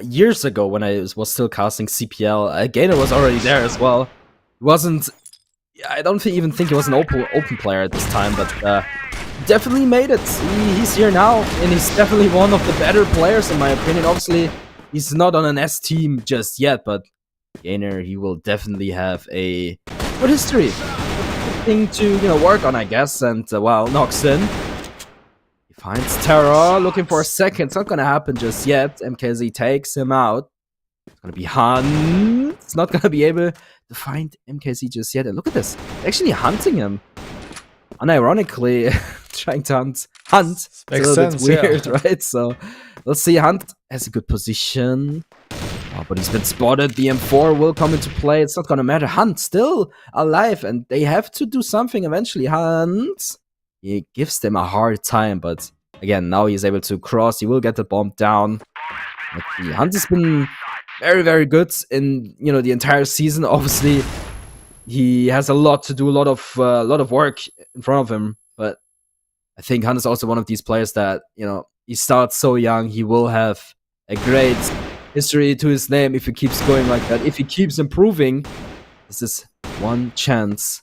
years ago when I was still casting CPL. Gainer was already there as well. He wasn't. I don't even think he was an open player at this time, but definitely made it. He's here now, and he's definitely one of the better players in my opinion. Obviously, he's not on an S team just yet, but Gainer, he will definitely have a good history. Good thing to work on, I guess. And well, knocks in. He finds Terra, looking for a second. It's not gonna happen just yet. MKZ takes him out. It's gonna be Hunt. It's not gonna be able to find MKZ just yet. And look at this. They're actually hunting him. Unironically, trying to hunt. It's a little bit weird, right? So let's see. Hunt has a good position. Oh, but he's been spotted. The M4 will come into play. It's not gonna matter. Hunt still alive, and they have to do something eventually. Hunt. He gives them a hard time, but again, now he's able to cross. He will get the bomb down. Hunt has been very, very good in the entire season. Obviously, he has a lot to do, a lot of work in front of him. But I think Hunt is also one of these players that he starts so young. He will have a great history to his name if he keeps going like that. If he keeps improving, this is one chance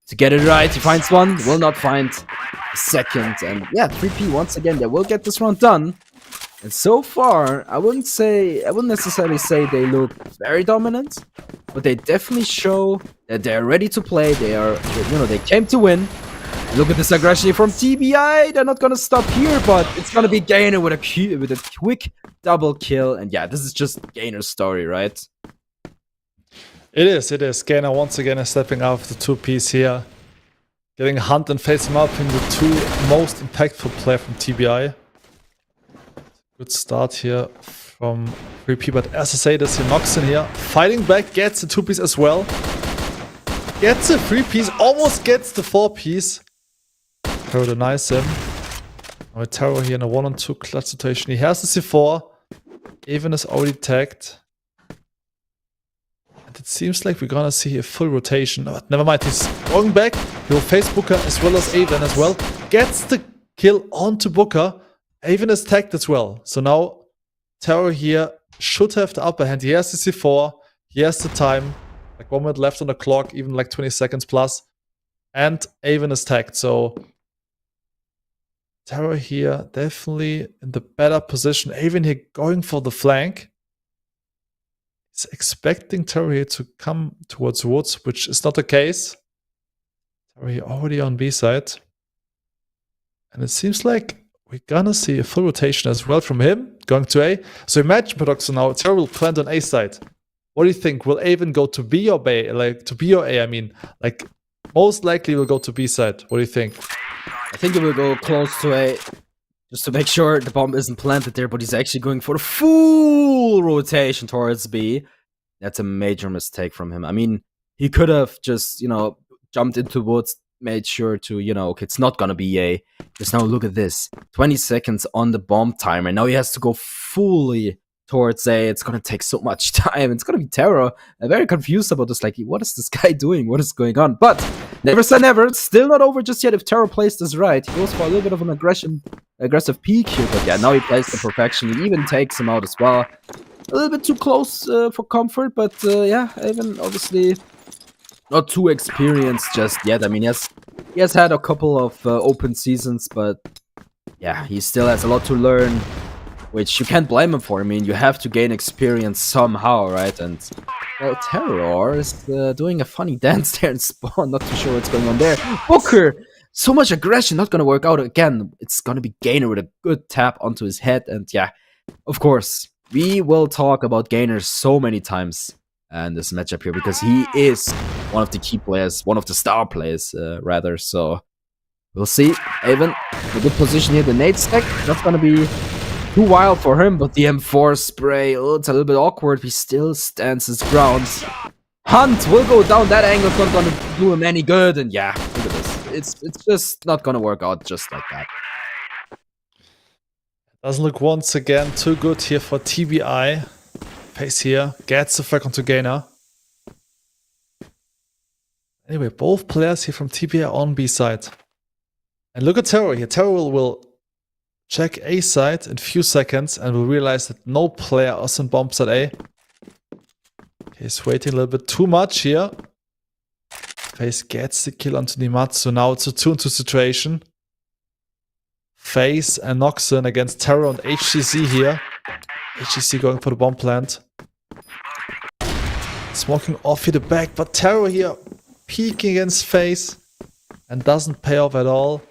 to get it right. He finds one, will not find a second, and yeah, 3P once again. They will get this round done. And so far, I wouldn't necessarily say they look very dominant, but they definitely show that they're ready to play. They came to win. Look at this aggression from TBI. They're not gonna stop here, but it's gonna be Gainer with a quick double kill. And yeah, this is just Gainer's story, right? It is. Gainer once again is stepping out of the 2Ps here. Getting Hunt and face him up in the two most impactful player from TBI. Good start here from 3P, but as I say, this he knocks in here. Fighting back, gets the 2Ps as well. Gets the 3Ps, almost gets the 4Ps. Terror denies him. Now Terror here in a 1-on-2 clutch situation. He has the C4. Even is already tagged. And it seems like we're gonna see a full rotation. But never mind, he's going back. He will face Booker as well as Avon as well. Gets the kill onto Booker. Avon is tagged as well. So now Terror here should have the upper hand. He has the C4. He has the time. Like 1 minute left on the clock, even like 20 seconds plus. And Avon is tagged. So Terror here definitely in the better position. Avon here going for the flank. He's expecting Terror here to come towards Woods, which is not the case. Terror here already on B side. And it seems like we're gonna see a full rotation as well from him, going to A. So imagine, Paradoxo, now Terror will plant on A side. What do you think? Will Avon go to B or B? Like, to B or A, I mean. Like, most likely will go to B side. What do you think? I think it will go close to A, just to make sure the bomb isn't planted there, but he's actually going for the full rotation towards B. That's a major mistake from him. I mean, he could have just, jumped into woods, made sure to, okay, it's not gonna be A. Just now look at this. 20 seconds on the bomb timer. Now he has to go fully towards A. It's gonna take so much time. It's gonna be Terror. I'm very confused about this. Like, what is this guy doing? What is going on? But never say never. It's still not over just yet. If Terror plays this right, he goes for a little bit of an aggressive peek here. But yeah, now he plays the perfection. He even takes him out as well. A little bit too close for comfort, but yeah, even obviously not too experienced just yet. I mean, he has had a couple of open seasons, but yeah, he still has a lot to learn, which you can't blame him for. I mean, you have to gain experience somehow, right? And well, Terror is doing a funny dance there in spawn. Not too sure what's going on there. Booker, so much aggression, not gonna work out again. It's gonna be Gainer with a good tap onto his head, and yeah, of course, we will talk about Gainer so many times in this matchup here because he is one of the key players, one of the star players, rather. So we'll see. Avon in a good position here. The nade stack not gonna be too wild for him, but the M4 spray, it's a little bit awkward. He still stands his ground. Hunt will go down. That angle's not gonna do him any good. And yeah, look at this. It's just not gonna work out just like that. Doesn't look once again too good here for TBI. Pace here, gets the frag onto Gainer. Anyway, both players here from TBI on B side. And look at Terror here. Terror will check A side in a few seconds and we'll realize that no player is in bombs at A. Okay, he's waiting a little bit too much here. FaZe gets the kill onto Nimatsu. Now it's a 2-2 situation. FaZe and Noxon against Terror and HCC here. HCC going for the bomb plant. Smoking off here the back, but Terror here peeking against FaZe and doesn't pay off at all.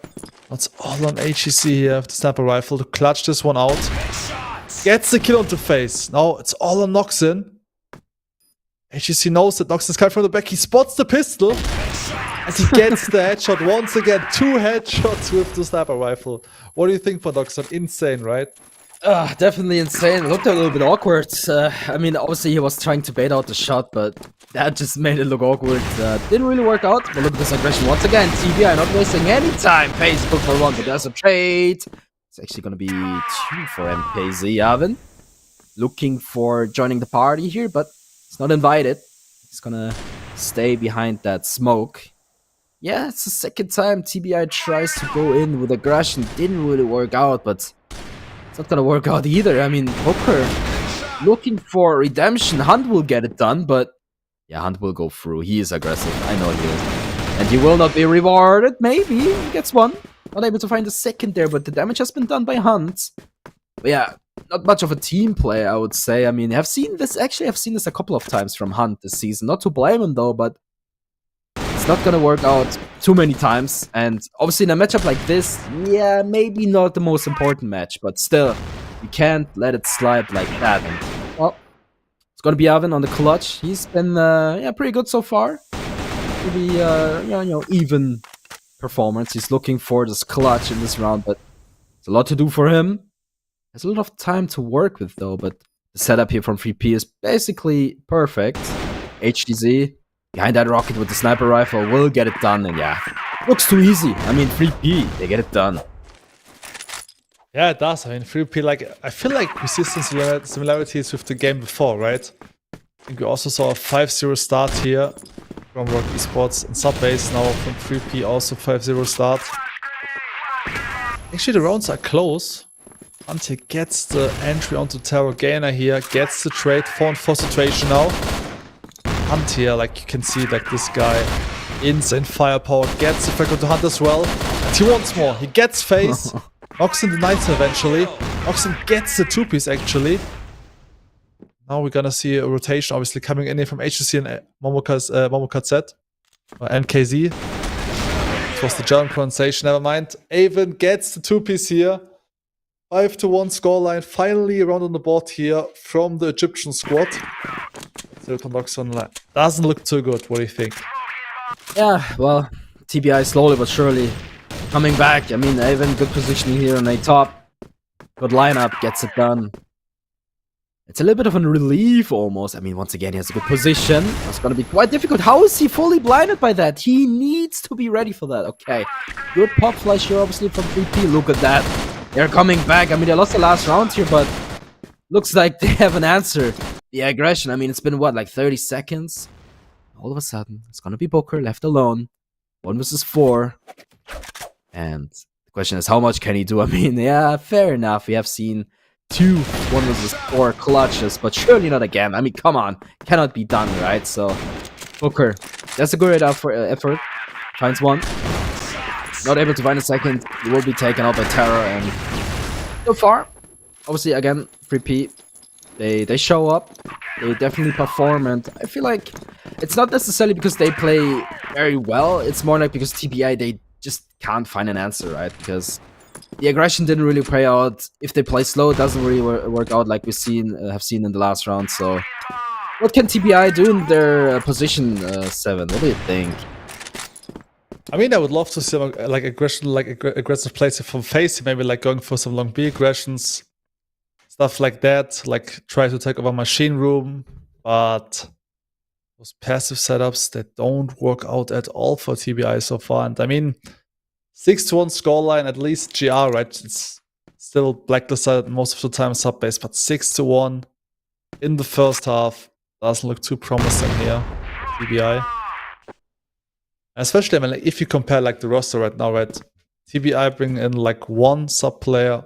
That's all on HCC here with the sniper rifle to clutch this one out. Gets the kill onto FaZe. Now it's all on Noxon. HCC knows that Noxon's coming from the back. He spots the pistol. And he gets the headshot once again. 2 headshots with the sniper rifle. What do you think for Noxon? Insane, right? Definitely insane. It looked a little bit awkward. I mean, obviously he was trying to bait out the shot, but that just made it look awkward. Didn't really work out. But look at this aggression once again. TBI not wasting any time. Facebook for 1, but there's a trade. It's actually going to be 2 for MKZ. Avin looking for joining the party here, but he's not invited. He's going to stay behind that smoke. Yeah, it's the second time TBI tries to go in with aggression. Didn't really work out, but it's not gonna work out either. I mean, Booker looking for redemption. Hunt will get it done, but yeah, Hunt will go through. He is aggressive. I know he is. And he will not be rewarded. Maybe he gets one. Not able to find a second there, but the damage has been done by Hunt. But yeah, not much of a team play, I would say. I mean, I've seen this a couple of times from Hunt this season. Not to blame him though, but it's not gonna work out too many times, and obviously in a matchup like this, yeah, maybe not the most important match, but still, you can't let it slide like that. And, well, it's gonna be Avin on the clutch. He's been, yeah, pretty good so far. Maybe, even performance. He's looking for this clutch in this round, but it's a lot to do for him. There's a lot of time to work with though, but the setup here from 3P is basically perfect. HDZ behind that rocket with the sniper rifle will get it done, and yeah, looks too easy. I mean, 3P, they get it done. Yeah, it does. I mean, 3P, like, I feel like we see some similarities with the game before, right? I think we also saw a 5-0 start here from ROC Esports and Subbase. Now from 3P also 5-0 start. Actually, the rounds are close. Ante gets the entry onto Terror. Gainer here gets the trade. 4-4 situation now. Hunt here, like you can see, like this guy, insane firepower, gets the frag onto Hunt as well, and he wants more. He gets FaZe, Noxon denies him eventually. Noxon gets the 2-piece actually. Now we're gonna see a rotation, obviously coming in here from HCC and Momoka Z, or NKZ. It was the German pronunciation, never mind. Avin gets the 2-piece here. 5-1 scoreline, finally around on the board here from the Egyptian squad. Noxon doesn't look too good. What do you think? Yeah, well, TBI slowly but surely coming back. I mean, Avin, good positioning here on A top. Good lineup, gets it done. It's a little bit of a relief almost. I mean, once again, he has a good position. It's going to be quite difficult. How is he fully blinded by that? He needs to be ready for that. Okay, good pop flash here, obviously, from 3P. Look at that. They're coming back. I mean, they lost the last round here, but looks like they have an answer. The aggression, I mean, it's been, what, like 30 seconds? All of a sudden, it's gonna be Booker left alone. 1 versus 4. And the question is, how much can he do? I mean, yeah, fair enough. We have seen 2 1 versus 4 clutches, but surely not again. I mean, come on. Cannot be done, right? So, Booker, that's a good effort. Finds one. Not able to find a second. He will be taken out by Terror, and so far, obviously, again, 3P. They show up, they definitely perform, and I feel like it's not necessarily because they play very well, it's more like because TBI, they just can't find an answer, right? Because the aggression didn't really play out. If they play slow, it doesn't really work out like we have seen in the last round. So what can TBI do in their position 7? What do you think? I mean, I would love to see like aggressive plays from FaZe, maybe like going for some long B aggressions. Stuff like that, like try to take over machine room, but those passive setups that don't work out at all for TBI so far. And I mean, 6-1 scoreline, at least GR, right? It's still blacklisted most of the time sub-base, but 6-1 in the first half doesn't look too promising here, TBI. Especially, I mean, like, if you compare like the roster right now, right? TBI bring in like 1 sub player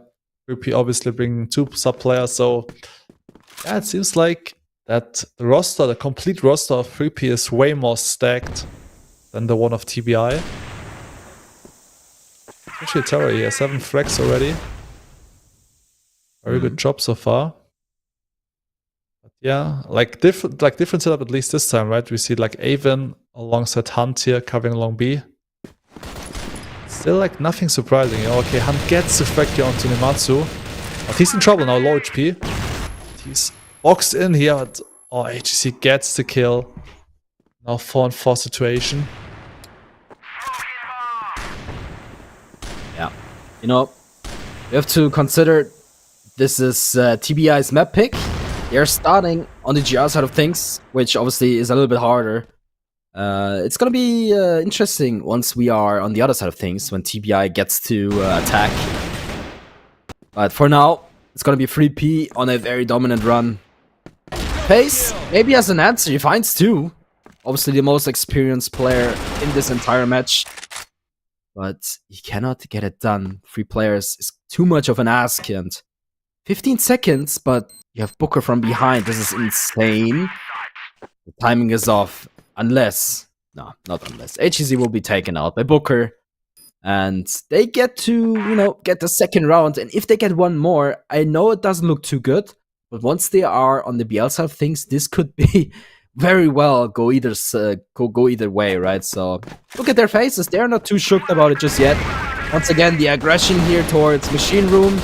3P obviously bringing 2 sub players, so yeah, it seems like that the roster, the complete roster of 3P is way more stacked than the one of TBI. Especially Terra here, 7 frags already. Very good job so far. But yeah, like different setup at least this time, right? We see like Avon alongside Hunt here covering along B. Still like nothing surprising. Okay, Hunt gets the frag here onto Nematsu. But he's in trouble now, low HP. He's boxed in here, but oh, HGC gets the kill. Now 4-on-4 situation. Yeah, you know, you have to consider this is TBI's map pick. They're starting on the GR side of things, which obviously is a little bit harder. It's gonna be interesting once we are on the other side of things, when TBI gets to attack. But for now, it's gonna be 3P on a very dominant run. Pace, maybe as an answer, he finds 2. Obviously the most experienced player in this entire match. But he cannot get it done. 3 players is too much of an ask, and 15 seconds, but you have Booker from behind. This is insane. The timing is off. Unless, no, not unless. HEZ will be taken out by Booker. And they get to, you know, get the second round. And if they get one more, I know it doesn't look too good. But once they are on the BL side of things, this could be very well go either way, right? So look at their faces. They're not too shook about it just yet. Once again, the aggression here towards Machine Room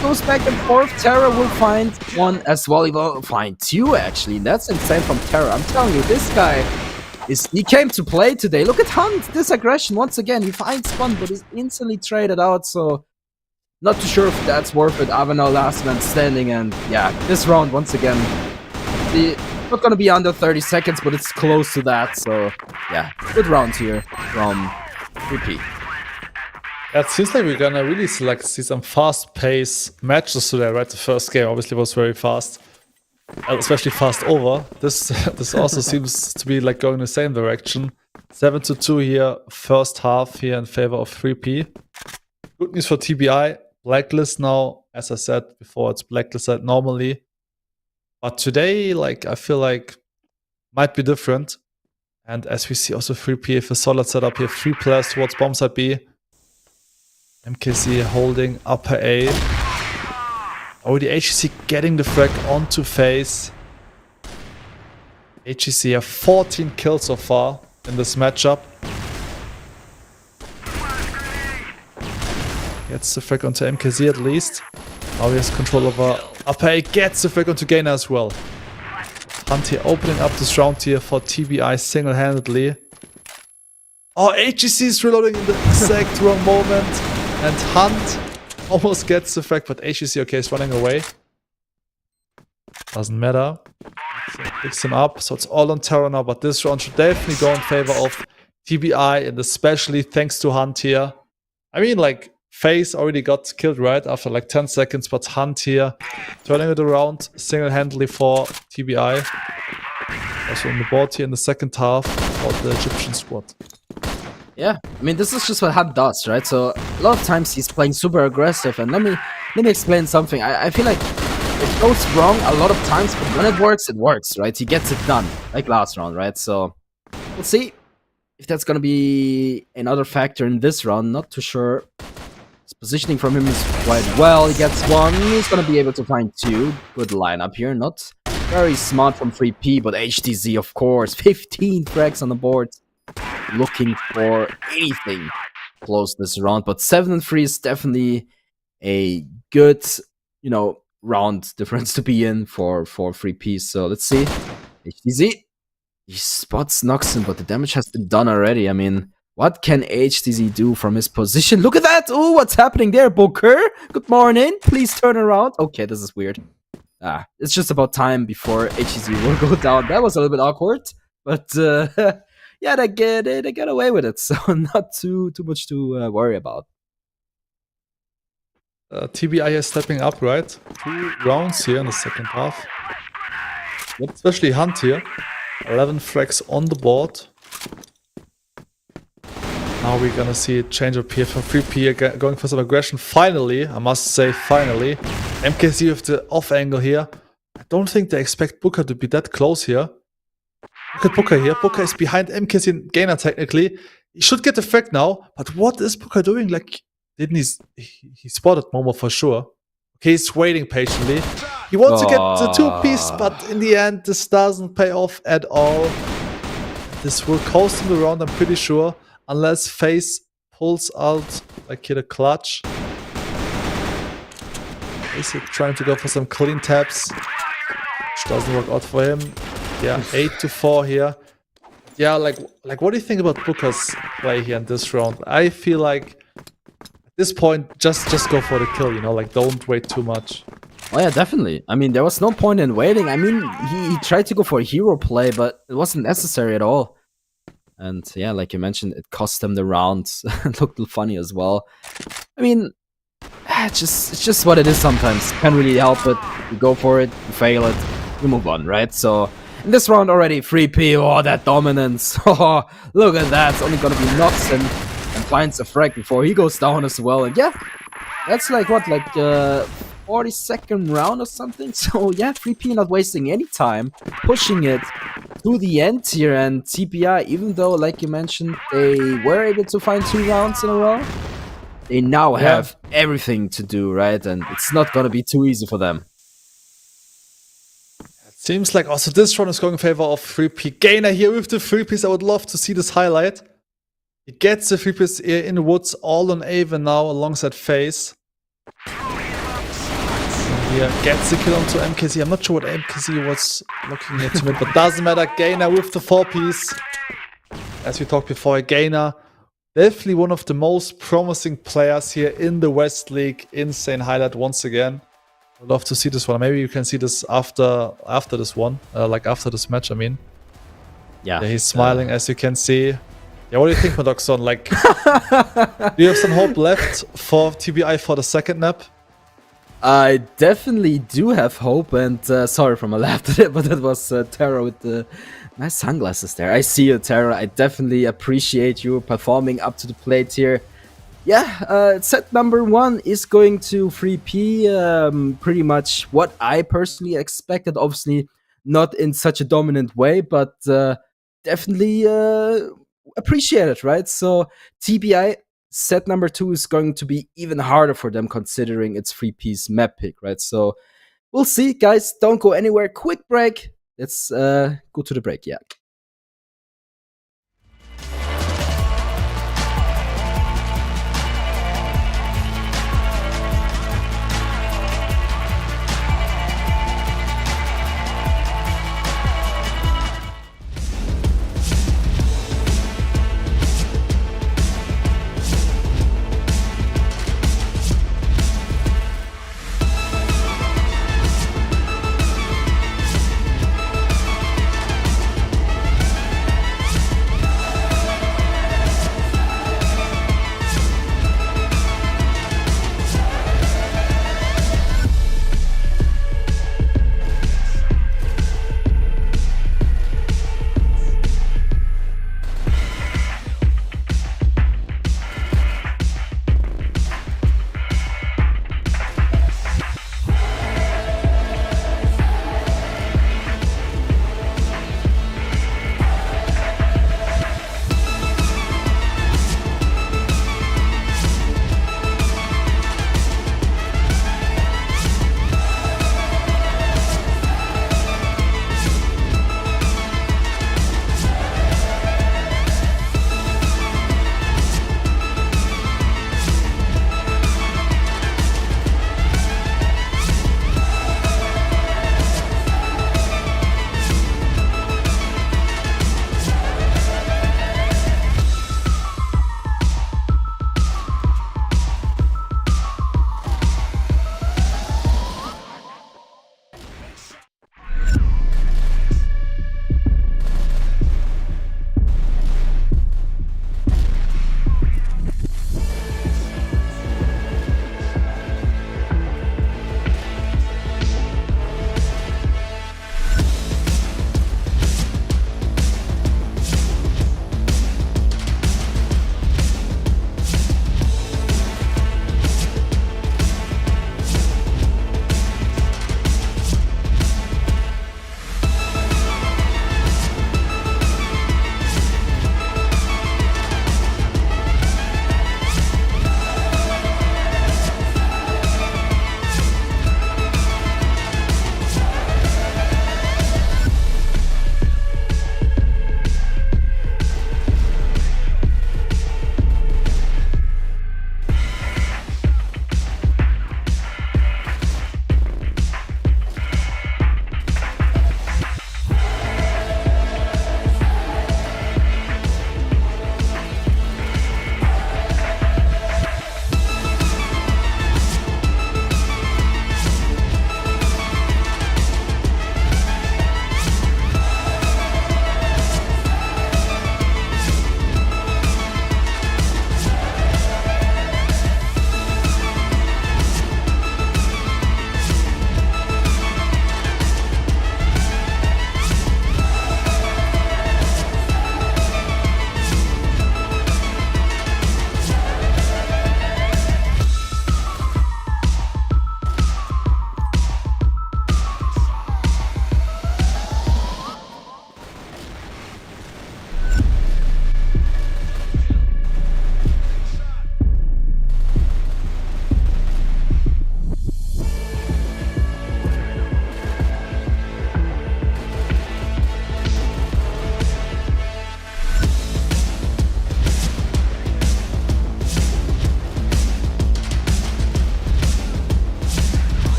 goes back and forth. Terra will find 1 as well. He will find 2, actually. That's insane from Terra. I'm telling you, this guy he came to play today. Look at Hunt. This aggression, once again, he finds 1, but is instantly traded out. So not too sure if that's worth it. Avanel last man standing, and yeah, this round, once again, not gonna be under 30 seconds, but it's close to that. So yeah, good round here from 3P. It seems like we're gonna really see some fast-paced matches today, right? The first game obviously was very fast, especially fast over. This also seems to be like going in the same direction. 7-2 here, first half here in favor of 3P. Good news for TBI. Blacklist now, as I said before, it's blacklisted normally. But today, like, I feel like might be different. And as we see also 3P with a solid setup here, 3 players towards bomb side B. MKC holding upper A. Oh, the HGC getting the frag onto face. HGC have 14 kills so far in this matchup. Gets the frag onto MKZ at least. Now he has control over upper A. Gets the frag onto Gainer as well. Hunt here opening up this round here for TBI single-handedly. Oh, HGC is reloading in the exact wrong moment. And Hunt almost gets the frag, but HGC, okay, is running away. Doesn't matter. So picks him up, so it's all on Terra now, but this round should definitely go in favor of TBI, and especially thanks to Hunt here. I mean, like, FaZe already got killed right after like 10 seconds, but Hunt here turning it around single-handedly for TBI. Also on the board here in the second half for the Egyptian squad. Yeah, I mean, this is just what Hunt does, right? So a lot of times he's playing super aggressive, and let me explain something. I feel like it goes wrong a lot of times, but when it works, right? He gets it done, like last round, right? So we'll see if that's gonna be another factor in this round. Not too sure. His positioning from him is quite well. He gets 1. He's gonna be able to find 2. Good lineup here. Not very smart from 3P, but HTZ, of course. 15 frags on the board. Looking for anything close this round, but 7-3 is definitely a good, you know, round difference to be in for 3P. So let's see. HTZ, he spots Noxon, but the damage has been done already. I mean, what can HTZ do from his position? Look at that! Oh, what's happening there, Booker? Good morning. Please turn around. Okay, this is weird. It's just about time before HTZ will go down. That was a little bit awkward, but yeah, they get away with it, so not too much to worry about. TBI is stepping up, right? 2 rounds here in the second half. Especially Hunt here. 11 frags on the board. Now we're gonna see a change up here for 3P going for some aggression. Finally, I must say finally. MKC with the off angle here. I don't think they expect Booker to be that close here. Look at Booker here. Booker is behind MKC and Gainer technically. He should get the frag now, but what is Booker doing? Like, didn't he spotted Momo for sure. Okay, he's waiting patiently. He wants to get the 2-piece, but in the end, this doesn't pay off at all. This will cost him the round, I'm pretty sure. Unless FaZe pulls out, like, here the clutch. FaZe trying to go for some clean taps, which doesn't work out for him. Yeah, 8-4 here. Yeah, like what do you think about Booker's play here in this round? I feel like at this point, just go for the kill, you know, like don't wait too much. Oh yeah, definitely. I mean, there was no point in waiting. I mean, he tried to go for a hero play, but it wasn't necessary at all. And yeah, like you mentioned, it cost him the round. It looked funny as well. I mean, it's just what it is sometimes. Can't really help it. You go for it, you fail it, you move on, right? So in this round already, 3P, oh, that dominance. Oh, look at that. It's only gonna be Nox and finds a frag before he goes down as well. And yeah, that's like what, like 42nd round or something. So yeah, 3P not wasting any time, pushing it to the end here. And TBI, even though, like you mentioned, they were able to find 2 rounds in a row, they now have everything to do, right? And it's not gonna be too easy for them. Seems like also this round is going in favor of 3P. Gainer here with the 3-piece. I would love to see this highlight. He gets the 3-piece in the woods, all on Ava now alongside FaZe. Here gets the kill onto MKC. I'm not sure what MKC was looking at him, but doesn't matter. Gainer with the 4-piece. As we talked before, Gainer definitely one of the most promising players here in the West League. Insane highlight once again. I'd love to see this one. Maybe you can see this after this one, like after this match, I mean. Yeah, he's smiling, as you can see. Yeah, what do you think, Madoxon? Like, do you have some hope left for TBI for the second map? I definitely do have hope, and sorry for my laughter, but that was Terra with the nice sunglasses there. I see you, Terra. I definitely appreciate you performing up to the plate here. Yeah, set number 1 is going to 3P, pretty much what I personally expected. Obviously, not in such a dominant way, but definitely appreciate it, right? So TBI, set number 2 is going to be even harder for them considering it's 3P's map pick, right? So we'll see, guys. Don't go anywhere. Quick break. Let's go to the break, yeah.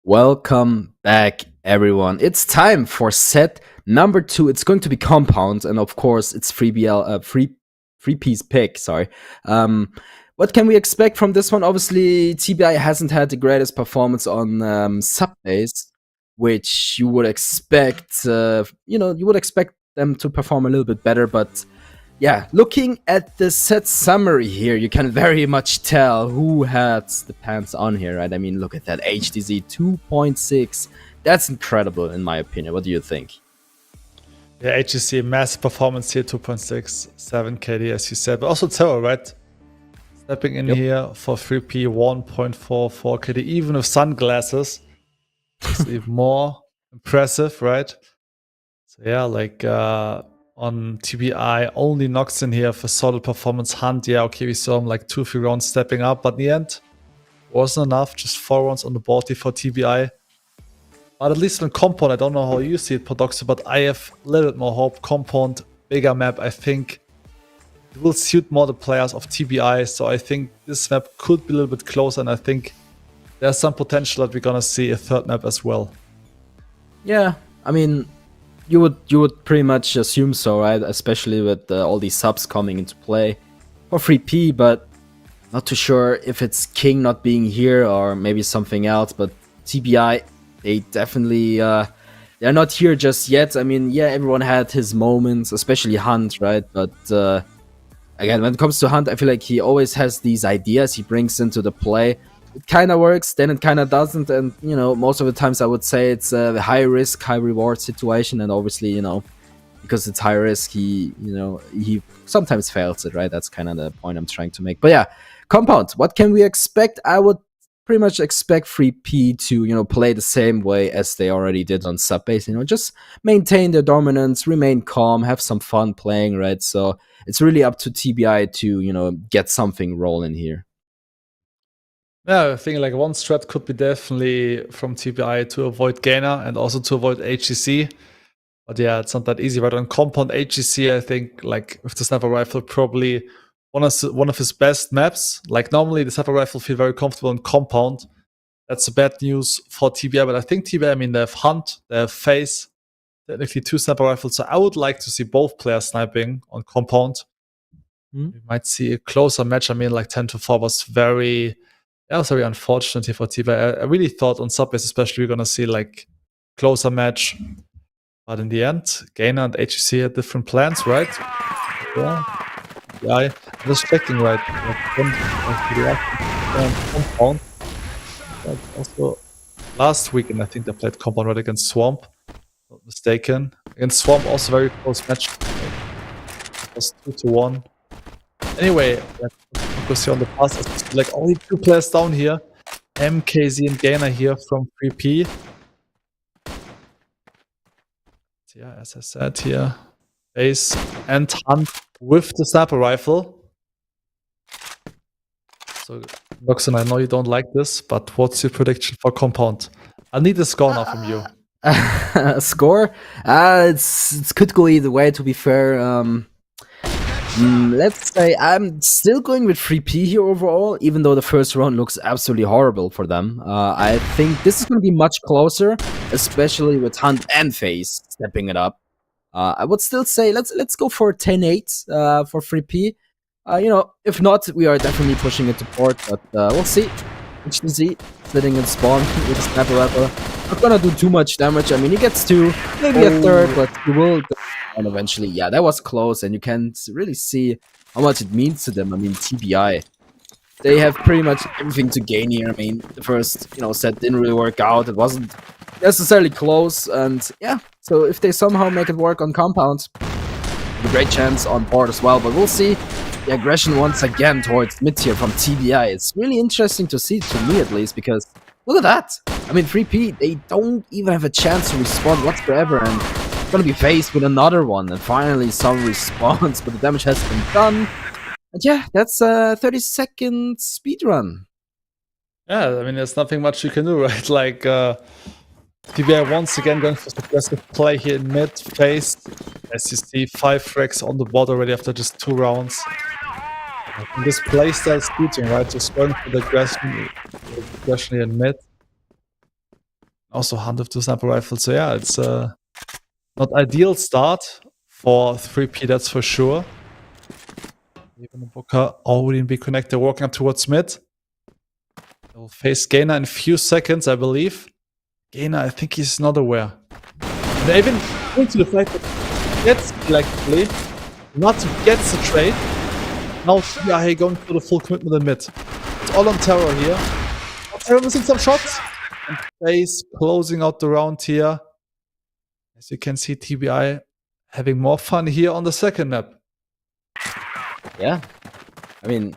Welcome back, everyone. It's time for set number 2. It's going to be Compound, and of course, it's free piece pick. Sorry. What can we expect from this one? Obviously, TBI hasn't had the greatest performance on Subbase, which you would expect. You would expect them to perform a little bit better, but yeah, looking at the set summary here, you can very much tell who had the pants on here, right? I mean, look at that HDZ 2.6. That's incredible, in my opinion. What do you think? Yeah, HGC, massive performance here, 2.6, 7 KD, as you said. But also Terror, right? Stepping in here for 3P, 1.44 KD, even with sunglasses. It's even more impressive, right? So yeah, like on TBI, only Nox in here for solid performance. Hunt, yeah, okay, we saw him like 2-3 rounds stepping up, but in the end, wasn't enough. Just 4 rounds on the board here for TBI. But at least on Compound, I don't know how you see it, Podoxy, but I have a little bit more hope. Compound, bigger map, I think it will suit more the players of TBI. So I think this map could be a little bit closer, and I think there's some potential that we're gonna see a third map as well. Yeah, I mean, you would pretty much assume so, right? Especially with all these subs coming into play for 3P, but not too sure if it's King not being here or maybe something else. But TBI, they definitely they're not here just yet. I mean, yeah, everyone had his moments, especially Hunt, right? But again, when it comes to Hunt, I feel like he always has these ideas he brings into the play. It kind of works, then it kind of doesn't, and most of the times I would say it's a high risk, high reward situation, and obviously, because it's high risk, he sometimes fails it, right? That's kind of the point I'm trying to make. But yeah, Compound, what can we expect? I would pretty much expect 3P to, play the same way as they already did on Subbase, just maintain their dominance, remain calm, have some fun playing, right? So it's really up to TBI to, get something rolling here. Yeah, I think like one strat could be definitely from TBI to avoid Gainer and also to avoid HGC. But yeah, it's not that easy. But on Compound HGC, I think like with the sniper rifle, probably one of his best maps. Like normally the sniper rifle feel very comfortable in Compound. That's bad news for TBI. But I think TBI, I mean, they have Hunt, they have Face, technically 2 sniper rifles. So I would like to see both players sniping on Compound. We might see a closer match. I mean, like 10-4 was very unfortunate here for TBI. I really thought on Subbase, especially, we're gonna see like closer match. But in the end, Gainer and HGC had different plans, right? Yeah, I'm just checking, right? Compound. But also last weekend, I think they played Compound right against Swamp. Not mistaken. Against Swamp, also very close match. It was 2-1. Anyway, let's focus here on the pass. Like only 2 players down here. MKZ and Gainer here from 3P. Yeah, as I said here, Base and Hunt with the sniper rifle. So, Noxon, I know you don't like this, but what's your prediction for Compound? I need a score now from you. Score? It could go either way, to be fair. Let's say I'm still going with 3P here overall, even though the first round looks absolutely horrible for them. I think this is going to be much closer, especially with Hunt and Face stepping it up. I would still say let's go for 10-8 for 3P. If not, we are definitely pushing it to port, but we'll see. HTZ sitting in spawn with a sniper rifle. Not gonna do too much damage. I mean, he gets 2, maybe a third, but he will. And eventually, yeah, that was close, and you can really see how much it means to them. I mean, TBI, they have pretty much everything to gain here. I mean, the first, set didn't really work out. It wasn't necessarily close, and yeah, so if they somehow make it work on Compound, a great chance on board as well, but we'll see. The aggression once again towards mid-tier from TBI. It's really interesting to see, to me at least, because look at that. I mean, 3P, they don't even have a chance to respawn whatsoever, and gonna be faced with another one, and finally some response, but the damage has been done. And yeah, that's a 30-second speedrun. Yeah, I mean, there's nothing much you can do, right? Like, TBI once again going for aggressive play here in mid phase. As you see, 5 frags on the board already after just 2 rounds. And this playstyle is beating, right? Just going for the aggression here in mid. Also Hunt with 2 sniper rifles. So yeah, it's not ideal start for 3P, that's for sure. Even the Booker already in B connector, walking up towards mid. They will face Gaimin in a few seconds, I believe. Gaimin, I think he's not aware. They even into the fight, gets collectively. Not gets the trade. Now TBI going for the full commitment in mid. It's all on Terror here. Terror missing some shots. And FaZe closing out the round here. As you can see, TBI having more fun here on the second map. Yeah. I mean,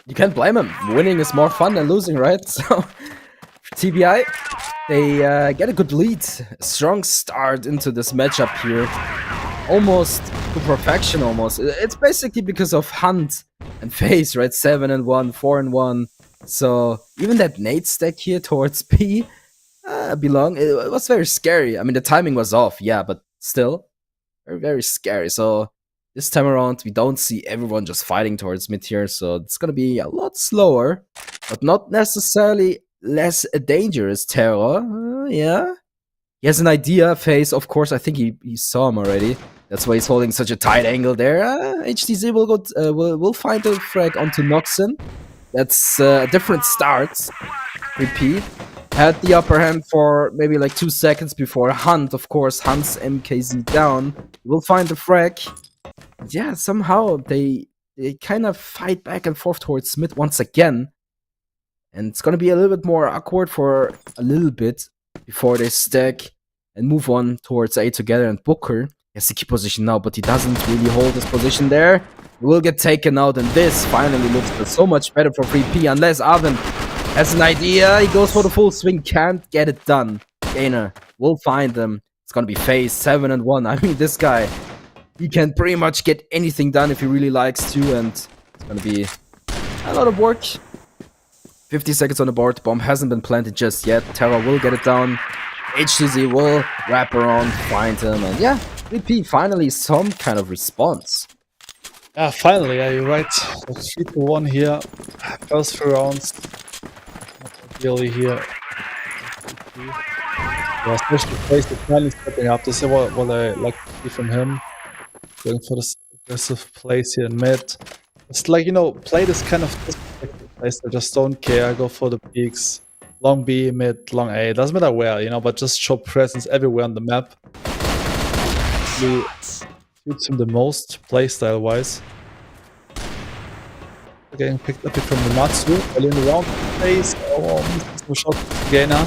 you can't blame him. Winning is more fun than losing, right? So, for TBI, they get a good lead. A strong start into this matchup here. Almost to perfection, almost. It's basically because of Hunt and FaZe, right? 7-1, 4-1. So, even that nade stack here towards P belong. It was very scary. I mean, the timing was off, yeah, but still, very, very scary. So, this time around, we don't see everyone just fighting towards mid here, so it's gonna be a lot slower, but not necessarily less dangerous. Terror, yeah. He has an idea, FaZe, of course, I think he saw him already. That's why he's holding such a tight angle there. HTZ will go, will find a frag onto Noxon. That's a different start. Repeat. Had the upper hand for maybe like 2 seconds before Hunt, of course, Hunt's MKZ down. He will find the frag. Yeah, somehow they kind of fight back and forth towards mid once again. And it's gonna be a little bit more awkward for a little bit before they stack and move on towards A together. And Booker has the key position now, but he doesn't really hold his position there. He will get taken out, and this finally looks so much better for 3P, unless Arvin has an idea. He goes for the full swing, can't get it done. Gainer will find them. It's gonna be FaZe 7-1. I mean, this guy, he can pretty much get anything done if he really likes to, and it's gonna be a lot of work. 50 seconds on the board. Bomb hasn't been planted just yet. Terra will get it down. HTZ will wrap around, find him, and yeah, 3P finally some kind of response. Yeah, finally, yeah, you're right. 3-1 here. First 3 rounds. Not really here. Yeah, especially FaZe, the finally stepping up. This is what I like to see from him. Going for this aggressive plays here in mid. It's like, you know, play this kind of place. I just don't care. Go for the peaks. Long B, mid, long A. Doesn't matter where, you know, but just show presence everywhere on the map. Really suits him the most, playstyle wise. Getting picked up here from the Matsu. Early in the round. FaZe. Oh, missing some shot. Gainer.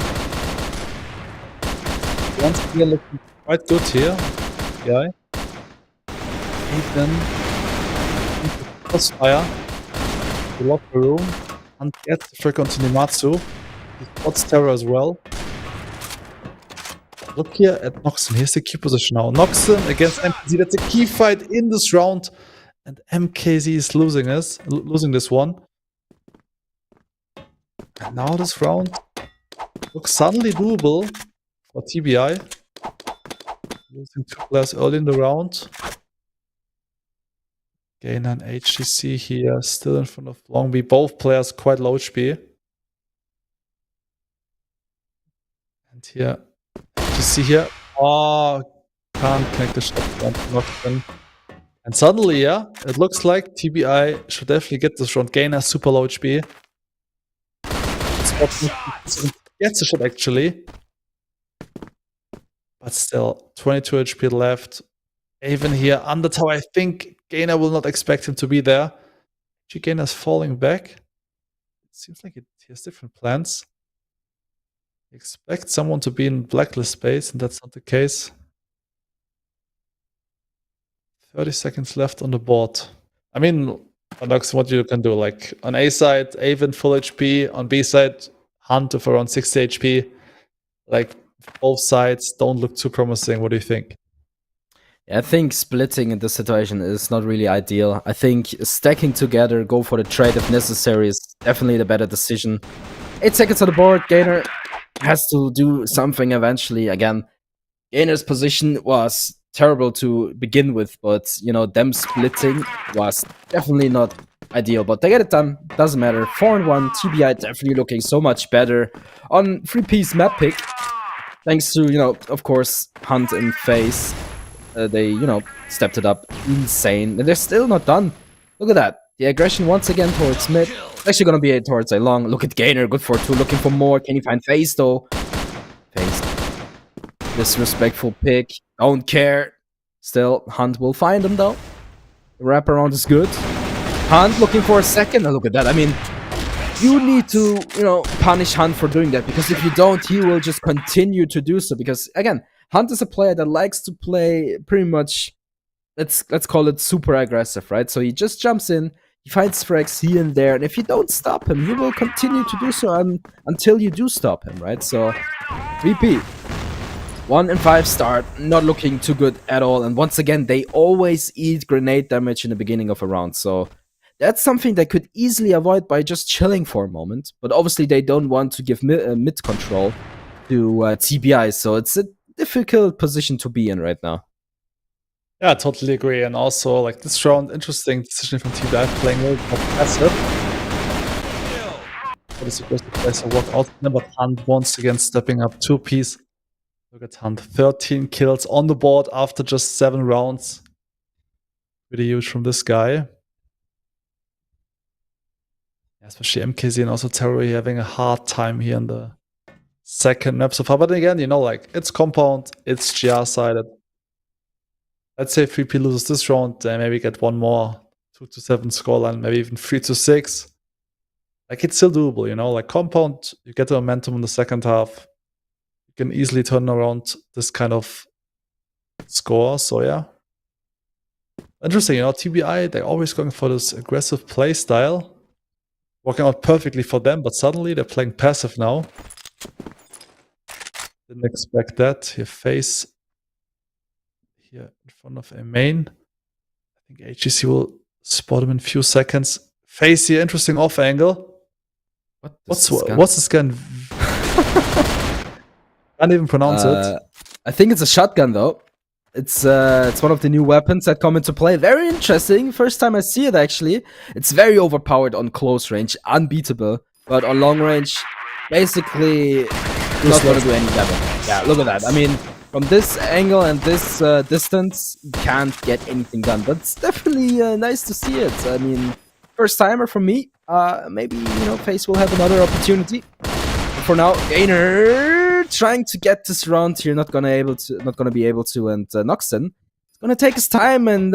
Once again, looking quite good here. Guy. Even CrossFire. The locker room. And gets the trick onto Nimatsu. He spots Terror as well. Look here at Noxon. Here's the key position now. Noxon against MKZ. That's a key fight in this round. And MKZ is losing this one. And now this round looks suddenly doable for TBI. Losing 2 players early in the round. Gainer and HTC here, still in front of Long B. Both players quite low HP. And here, HTC here. Oh, can't connect the shot. Not in. And suddenly, yeah, it looks like TBI should definitely get this round. Gainer super low HP. Gets the shot actually. But still, 22 HP left. Even here, under tower, I think Gainer will not expect him to be there. Actually, Gainer's falling back. It seems like he has different plans. He expects someone to be in blacklist space, and that's not the case. 30 seconds left on the board. I mean, that's what you can do. Like, on A side, Avon full HP. On B side, Hunt with around 60 HP. Like, both sides don't look too promising. What do you think? I think splitting in this situation is not really ideal. I think stacking together, go for the trade if necessary is definitely the better decision. 8 seconds on the board. Gainer has to do something eventually. Again, Gainer's position was terrible to begin with, but, you know, them splitting was definitely not ideal. But they get it done. Doesn't matter. 4-1. TBI definitely looking so much better on 3P's map pick. thanks to, of course, Hunt and FaZe, they, stepped it up insane. And they're still not done. Look at that. The aggression once again towards mid. It's actually going to be towards a long. Look at Gainer, good for 2, looking for more. Can he find FaZe, though? FaZe. Disrespectful pick. Don't care. Still, Hunt will find him, though. The wraparound is good. Hunt looking for a second. Now look at that. I mean, you need to, punish Hunt for doing that, because if you don't, he will just continue to do so. Because again, Hunt is a player that likes to play pretty much, let's call it super aggressive, right? So he just jumps in, he finds frags here and there, and if you don't stop him, he will continue to do so until you do stop him, right? So, VP. 1 and 5 start, not looking too good at all. And once again, they always eat grenade damage in the beginning of a round. So that's something they could easily avoid by just chilling for a moment. But obviously, they don't want to give mid control to TBI. So it's a difficult position to be in right now. Yeah, I totally agree. And also, like, this round, interesting decision from TBI playing a little more passive. What is supposed to play? So walk out, but Hunt once again stepping up 2-piece. Look at Hunt, 13 kills on the board after just 7 rounds. Pretty huge from this guy. Yeah, especially MKZ and also Terry having a hard time here in the second map so far. But again, it's compound, it's GR-sided. Let's say 3P loses this round, they maybe get one more 2-7 scoreline, maybe even 3-6. Like, it's still doable, Like, compound, you get the momentum in the second half. You can easily turn around this kind of score. So yeah, interesting. TBI, they're always going for this aggressive play style, working out perfectly for them. But suddenly they're playing passive now. Didn't expect that. Here, FaZe here in front of a main. I think HGC will spot him in a few seconds. FaZe here, interesting off angle. What's this gun? Can't even pronounce it. I think it's a shotgun, though. It's one of the new weapons that come into play. Very interesting. First time I see it, actually. It's very overpowered on close range, unbeatable. But on long range, basically not going to do any damage. Yeah, look at that. I mean, from this angle and this distance, you can't get anything done. But it's definitely nice to see it. I mean, first timer for me. Maybe, FaZe will have another opportunity. But for now, Gainer trying to get this round here, not gonna be able to, and Noxon is gonna take his time, and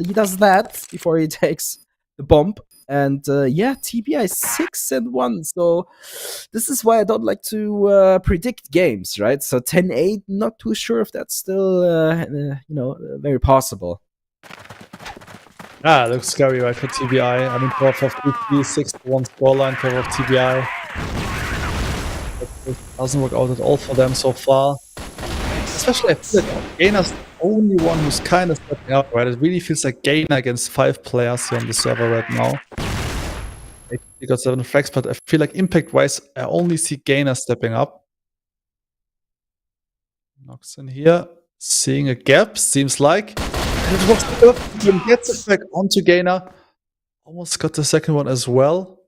he does that before he takes the bump, and TBI 6-1. So this is why I don't like to predict games, right? So 10-8, not too sure if that's still very possible. Ah, looks scary, right, for TBI. I mean, for 50, 6-1 scoreline for TBI. It doesn't work out at all for them so far. Especially, I feel like Gainer's the only one who's kind of stepping up, right? It really feels like Gainer against 5 players here on the server right now. He got 7 frags, but I feel like impact-wise, I only see Gainer stepping up. Knocks in here, seeing a gap, seems like. And it was perfect. He gets it back onto Gainer. Almost got the second one as well.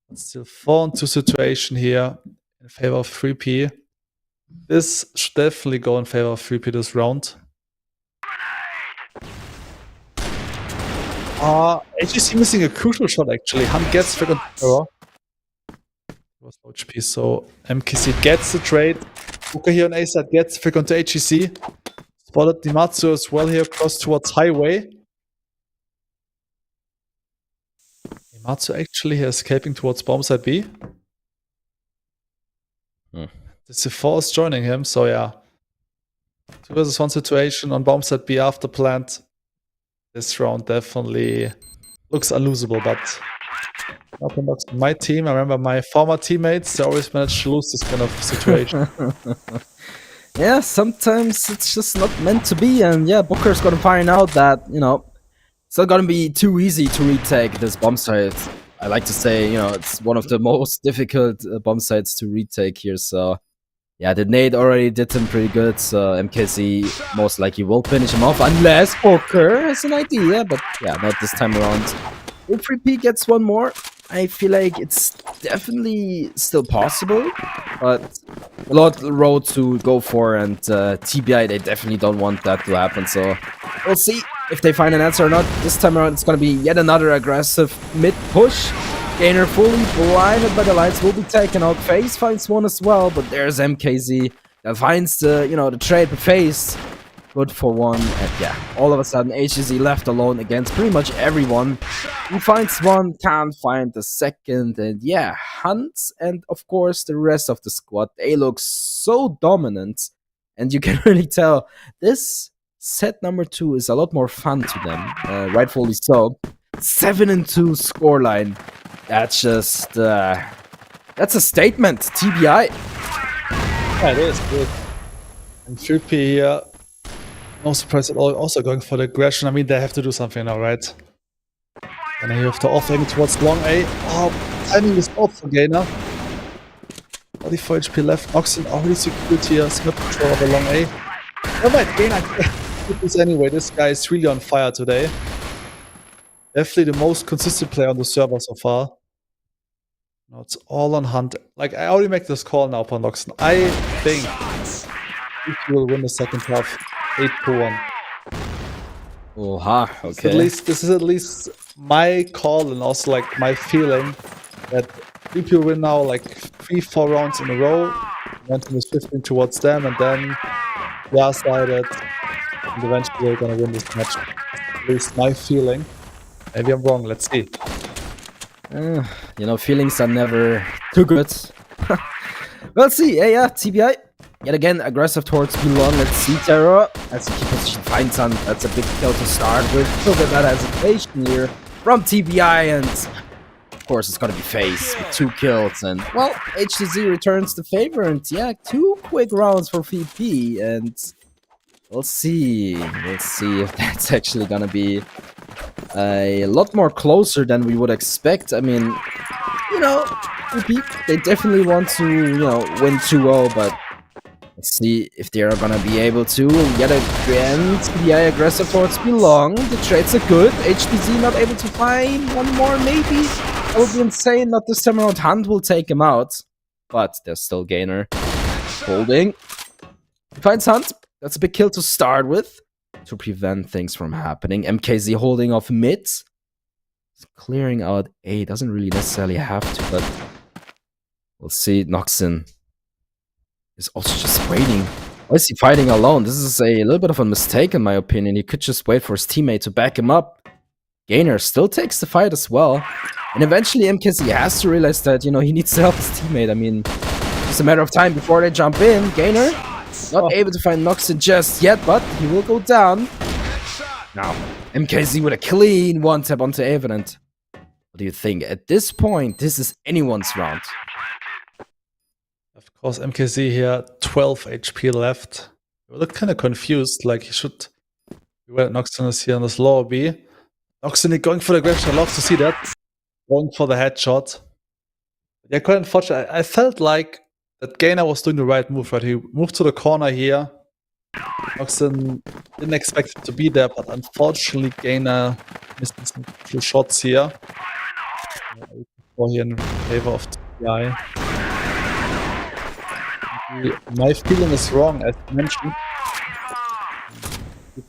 But still 4-2 situation here in favor of 3P. This should definitely go in favor of 3P this round. HGC missing a crucial shot, actually. Hunt gets figured error. Was no HP, so MKC gets the trade. Booker here on A side gets figured onto HGC. Spotted Dimatsu as well here across towards Highway. Dimatsu actually here escaping towards bomb side B. The C4 is joining him, so yeah. 2 versus 1 situation on bomb side B after plant. This round definitely looks unlosable, but nothing looks my team. I remember my former teammates, they always manage to lose this kind of situation. Yeah, sometimes it's just not meant to be, and yeah, Booker's gonna find out that, it's not gonna be too easy to retake this bomb site. I like to say, it's one of the most difficult bomb sites to retake here, so yeah, the nade already did him pretty good, so MKZ most likely will finish him off, unless Booker has an idea, but yeah, not this time around. If 3P gets one more, I feel like it's definitely still possible, but road to go for, and TBI, they definitely don't want that to happen, so we'll see if they find an answer or not. This time around, it's going to be yet another aggressive mid-push. Gainer fully blinded by the lights, will be taken out. FaZe finds one as well, but there's MKZ that finds the, the trade, but FaZe good for one, and yeah, all of a sudden HTZ left alone against pretty much everyone. He finds one, can't find the second, and yeah, Hunt and of course the rest of the squad, they look so dominant, and you can really tell this set number 2 is a lot more fun to them, rightfully so. 7-2 scoreline. That's just that's a statement. TBI. Yeah, it is good. And 3P here, no surprise at all, also going for the aggression. I mean, they have to do something now, right? And then you have to offering towards long A. Oh, timing is off for Gainer. 44 HP left. Oxen already secured here. Snap control of the long A. Oh my Gainer did this anyway. This guy is really on fire today. Definitely the most consistent player on the server so far. Now it's all on Hunt. Like, I already make this call now upon Oxen. I think he will win the second half 8-1. Oha, okay. This is at least my call and also like my feeling that people win now like 3-4 rounds in a row. Momentum is shifting towards them, and then they are sided, and eventually they're gonna win this match. At least my feeling. Maybe I'm wrong. Let's see. Feelings are never too good. We'll see. Yeah, TBI. Yet again, aggressive towards B1. Let's see Terror. As he keeps position, finds on. That's a big kill to start with. Look at that hesitation here from TBI, and of course it's gonna be FaZe with 2 kills. And well, HTZ returns the favor, and yeah, 2 quick rounds for VP, and we'll see. We'll see if that's actually gonna be a lot more closer than we would expect. I mean, VP, they definitely want to, win 2-0, but let's see if they are gonna be able to. Yet again, TBI aggressive towards Belong. The trades are good. HTZ not able to find one more, maybe. That would be insane. Not this time around. Hunt will take him out, but there's still Gainer holding. He finds Hunt. That's a big kill to start with, to prevent things from happening. MKZ holding off mid. He's clearing out A. Doesn't really necessarily have to, but we'll see. Noxin is also just waiting. Why is he fighting alone? This is a little bit of a mistake in my opinion. He could just wait for his teammate to back him up. Gainer still takes the fight as well. And eventually MKZ has to realize that, he needs to help his teammate. I mean, it's a matter of time before they jump in. Gainer not able to find Noxin just yet, but he will go down. Now, MKZ with a clean one-tap onto Evident. What do you think? At this point, this is anyone's round. Of course, MKZ here, 12 HP left. We look kind of confused, like he should be where Noxin is here on this lower B. Noxin going for the aggression, I love to see that. Going for the headshot. Yeah, quite unfortunate. I felt like that Gainer was doing the right move, right? He moved to the corner here. Noxin didn't expect him to be there, but unfortunately Gainer missed some few shots here. Here in favor of TBI. My feeling is wrong, as mentioned.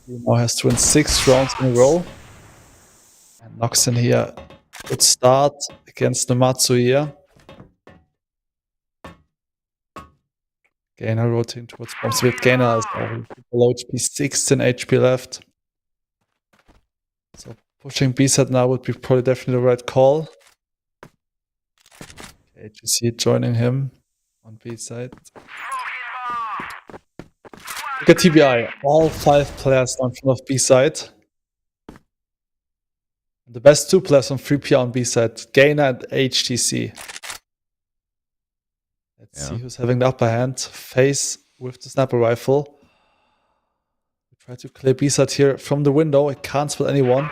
He now has to win 6 rounds in a row. And Noxin here, good start against Namatsu here. Gainer rotating towards bombs with Gainer is below HP, 16 HP left. So pushing B side now would be probably definitely the right call. HTC joining him on B side. Look at TBI, all 5 players on front of B side. The best 2 players on 3P on B side, Gainer and HTC. Let's see who's having the upper hand. FaZe with the sniper rifle. We try to clear B side here from the window. It can't spot anyone.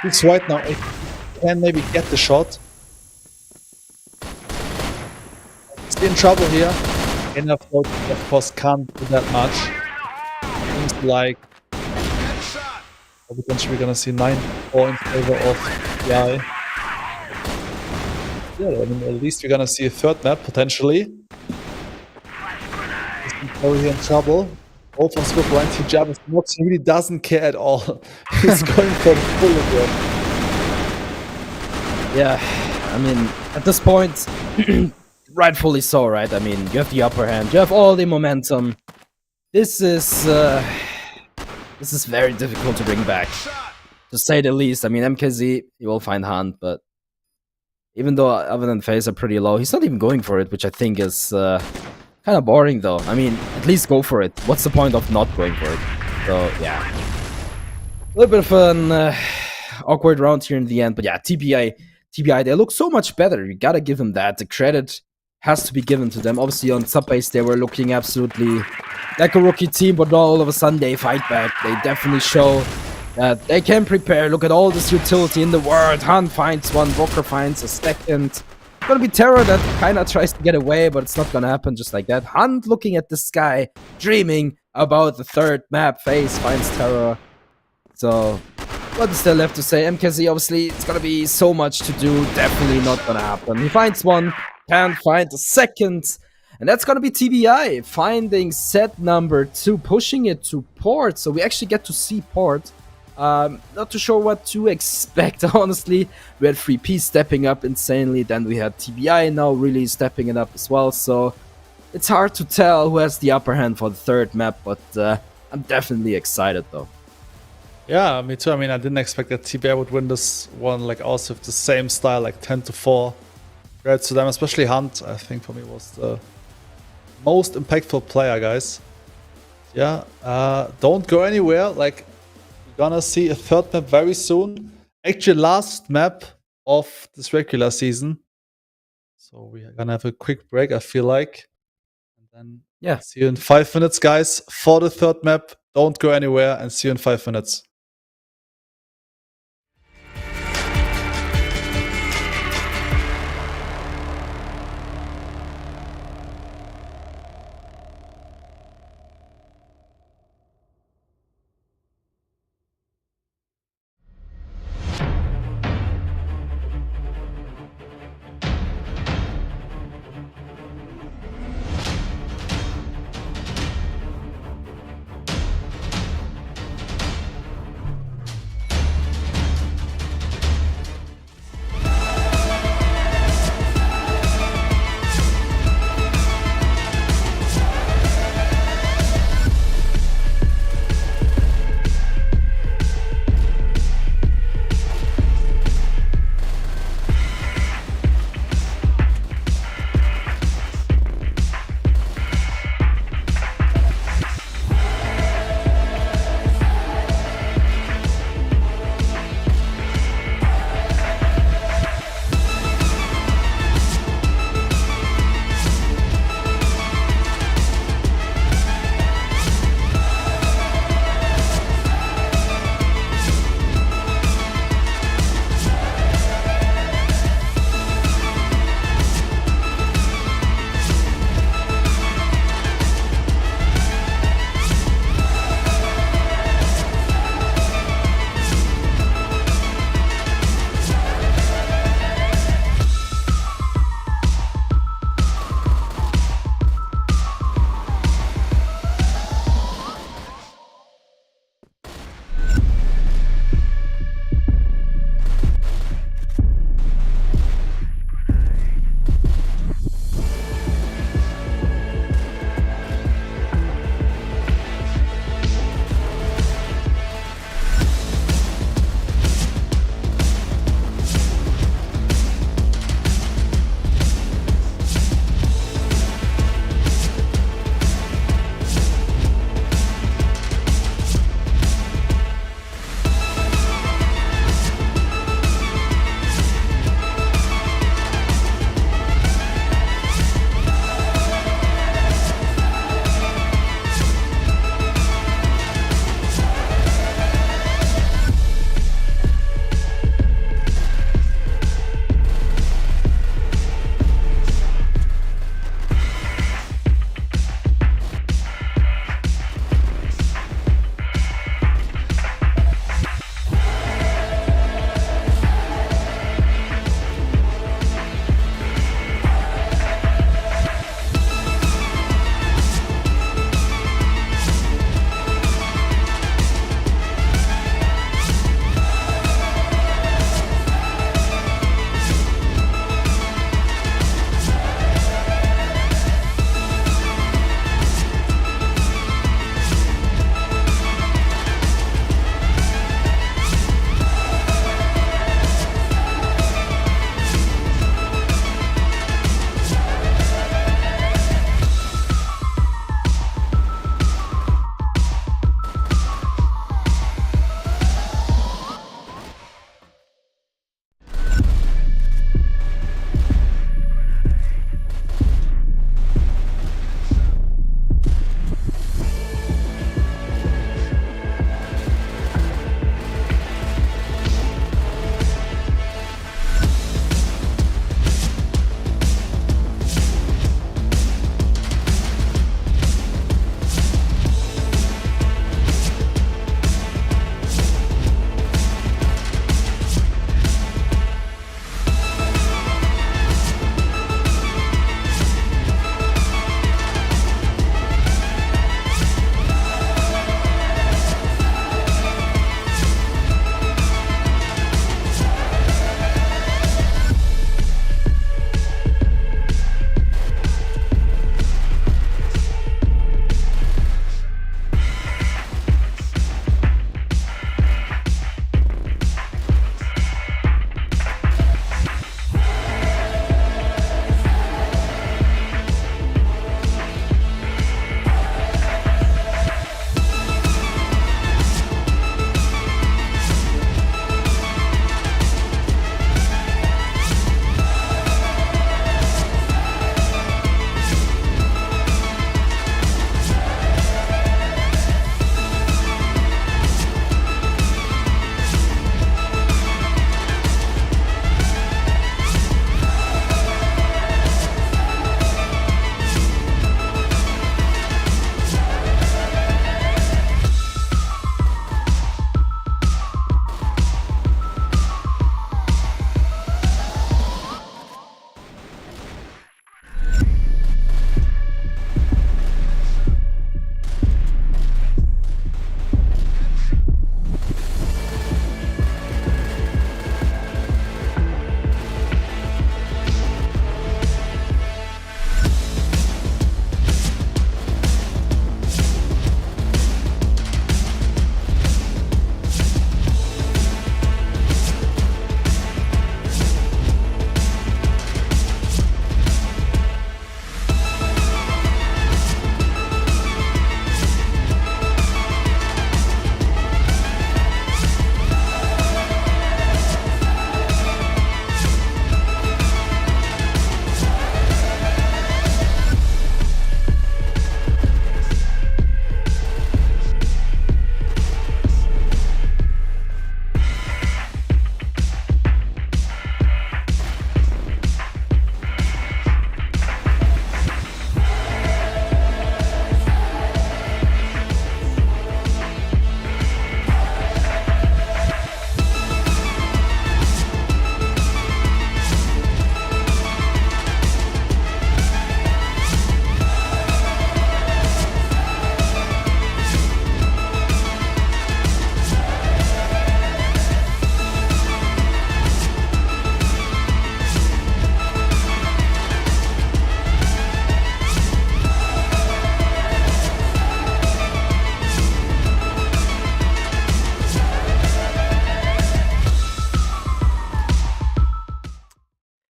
It's right now. It can maybe get the shot. It's in trouble here. Enough, of course, can't do that much. Seems like potentially we're gonna see 9-4 in favor of TBI. Yeah, I mean, at least we're gonna see a third map potentially. Over here in trouble. Both on Swift and TBI, but Nox really doesn't care at all. He's going for the full again. Yeah, I mean, at this point, rightfully so, right? I mean, you have the upper hand, you have all the momentum. This is very difficult to bring back, to say the least. I mean, MKZ, you will find Hunt, but even though Oven and FaZe are pretty low, he's not even going for it, which I think is kind of boring, though. I mean, at least go for it. What's the point of not going for it? So, yeah. A little bit of an awkward round here in the end, but yeah, TBI, they look so much better. You gotta give them that. The credit has to be given to them. Obviously, on Subbase, they were looking absolutely like a rookie team, but now all of a sudden they fight back. They definitely show that they can prepare. Look at all this utility in the world. Hunt finds one, Walker finds a second. It's gonna be Terror that kinda tries to get away, but it's not gonna happen just like that. Hunt looking at the sky, dreaming about the third map. FaZe finds Terror. So, what is there left to say? MKZ, obviously, it's gonna be so much to do. Definitely not gonna happen. He finds one, can't find a second. And that's gonna be TBI finding set number 2, pushing it to Port. So we actually get to see Port. Not too sure what to expect, honestly. We had 3P stepping up insanely, then we had TBI now really stepping it up as well. So it's hard to tell who has the upper hand for the third map, but I'm definitely excited though. Yeah, me too. I mean, I didn't expect that TBI would win this one, like also with the same style, like 10-4. Congrats to them, especially Hunt, I think for me was the most impactful player, guys. Yeah, don't go anywhere. Like, we're gonna see a third map very soon. Actually, last map of this regular season. So we are gonna have a quick break, I feel like. And then Yeah. see you in 5 minutes, guys, for the third map. Don't go anywhere and see you in 5 minutes.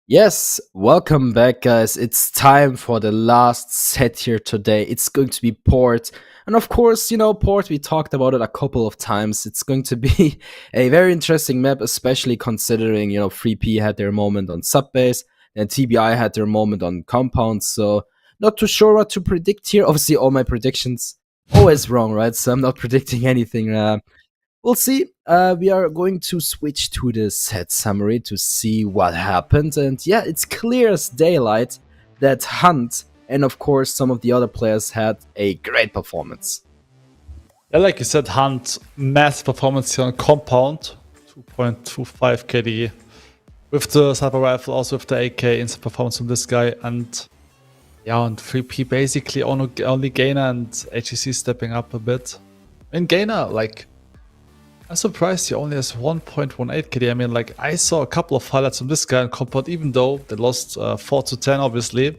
Yes, welcome back, guys. It's time for the last set here today. It's going to be Port. And of course, Port, we talked about it a couple of times. It's going to be a very interesting map, especially considering, 3P had their moment on Subbase and TBI had their moment on Compound. So, not too sure what to predict here. Obviously, all my predictions always wrong, right? So, I'm not predicting anything. We'll see. We are going to switch to the set summary to see what happened. And yeah, it's clear as daylight that Hunt and of course some of the other players had a great performance. Yeah, like you said, Hunt, massive performance here on Compound. 2.25 KD. With the sniper rifle, also with the AK, instant performance from this guy. And yeah, on 3P basically only Gainer and HEC stepping up a bit. And Gainer, like, I'm surprised he only has 1.18 KD. I mean, like, I saw a couple of highlights from this guy in Compound, even though they lost 4-10, obviously.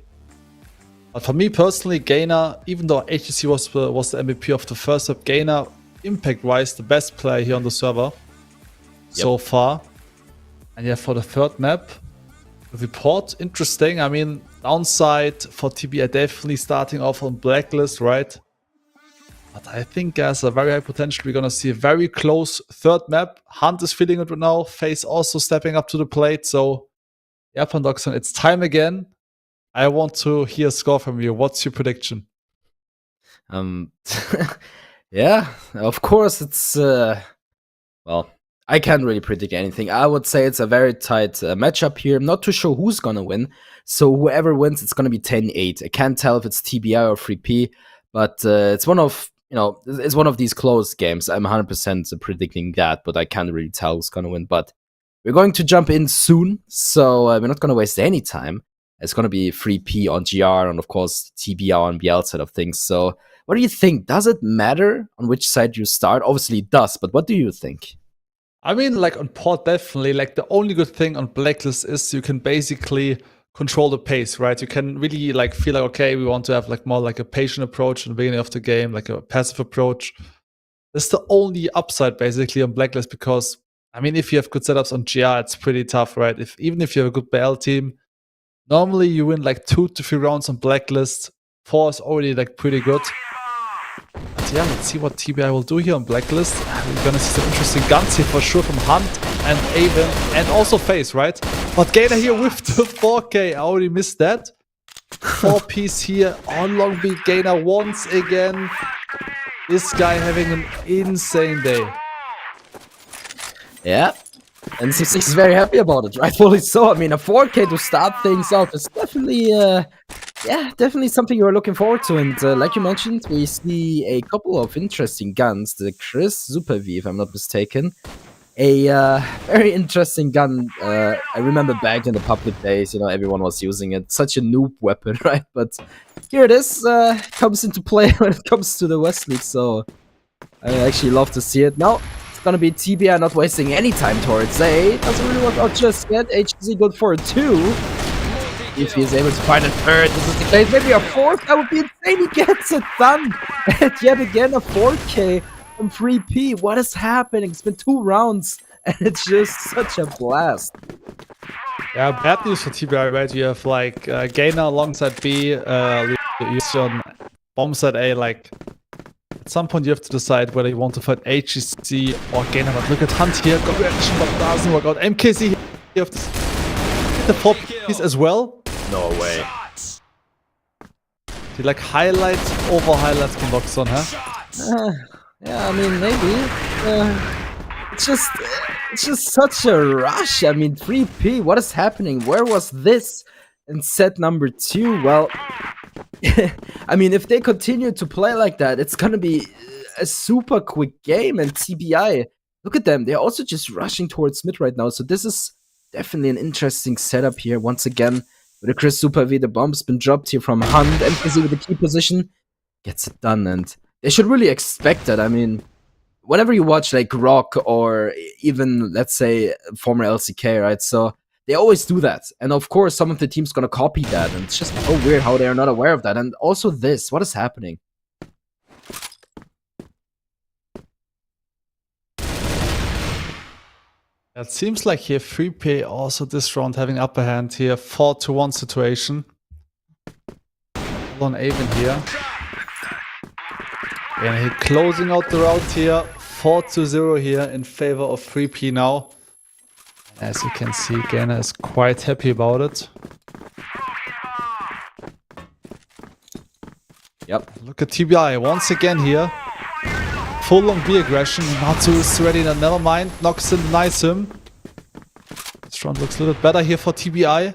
But for me personally, Gainer, even though HEC was the MVP of the first map, Gainer, impact-wise, the best player here on the server so far. And yeah, for the third map, the report, interesting. I mean, downside for TBI definitely starting off on Blacklist, right? But I think there's a very high potential. We're going to see a very close third map. Hunt is feeling it right now. FaZe also stepping up to the plate. So, yeah, Pandoxon, it's time again. I want to hear a score from you. What's your prediction? Yeah, of course it's, well, I can't really predict anything. I would say it's a very tight matchup here. I'm not too sure who's gonna win. So whoever wins, it's gonna be 10-8. I can't tell if it's TBI or 3P, but it's one of it's one of these close games. I'm 100% predicting that, but I can't really tell who's gonna win. But we're going to jump in soon, so we're not gonna waste any time. It's gonna be 3P on GR and of course TBI on BL side of things. So what do you think? Does it matter on which side you start? Obviously it does, but what do you think? I mean, like on Port, definitely. Like the only good thing on Blacklist is you can basically control the pace, right? You can really like feel like, okay, we want to have like more like a patient approach in the beginning of the game, like a passive approach. That's the only upside basically on Blacklist because, I mean, if you have good setups on GR, it's pretty tough, right? Even if you have a good BL team, normally you win like 2 to 3 rounds on Blacklist. 4 is already like pretty good. But yeah, let's see what TBI will do here on Blacklist. We're gonna see some interesting guns here for sure from Hunt and Avon and also FaZe, right? But Gainer here with the 4K. I already missed that. 4-piece here on Long Beat. Gainer once again. This guy having an insane day. Yeah, and 66 is very happy about it, rightfully so. I mean, a 4K to start things off is definitely, definitely something you're looking forward to. And like you mentioned, we see a couple of interesting guns. The Chris Super V, if I'm not mistaken. A very interesting gun. I remember back in the public days, everyone was using it. Such a noob weapon, right? But here it is. Comes into play when it comes to the West League. So I actually love to see it. Now, it's gonna be TBI not wasting any time towards A. Doesn't really work out just yet. HZ good for a 2. If he is able to find a third, this is the case. Maybe a fourth. That would be insane. He gets it done. And yet again, a 4K from 3P. What is happening? It's been 2 rounds, and it's just such a blast. Yeah, bad news for TBI, right? You have like Gainer alongside B, on bomb side A. Like at some point, you have to decide whether you want to fight HEC or Gainer. But look at Hunt here. Got reaction, but doesn't work out. MKC here. You have to hit the 4-piece as well. No way. Die like Highlights over Highlights von Doxon, huh? Yeah, I mean, maybe. It's just such a rush. I mean, 3P, what is happening? Where was this in set number 2? Well, I mean, if they continue to play like that, it's gonna be a super quick game. And TBI, look at them. They're also just rushing towards mid right now. So this is definitely an interesting setup here. Once again, with the Chris Super V, the bomb's been dropped here from Hunt. MKZ with the key position gets it done, and they should really expect that. I mean, whenever you watch like ROC or even, let's say, former LCK, right? So they always do that. And of course, some of the teams gonna copy that, and it's just so weird how they are not aware of that. And also this, what is happening? It seems like here 3P also this round having upper hand here. 4-1 situation. On Avon here. And he closing out the round here. 4-0 here in favor of 3P now. As you can see, Gaimin is quite happy about it. Yep. Look at TBI once again here. Full long B aggression. Natsu is ready, never mind. Knocks in, denies him. This round looks a little bit better here for TBI.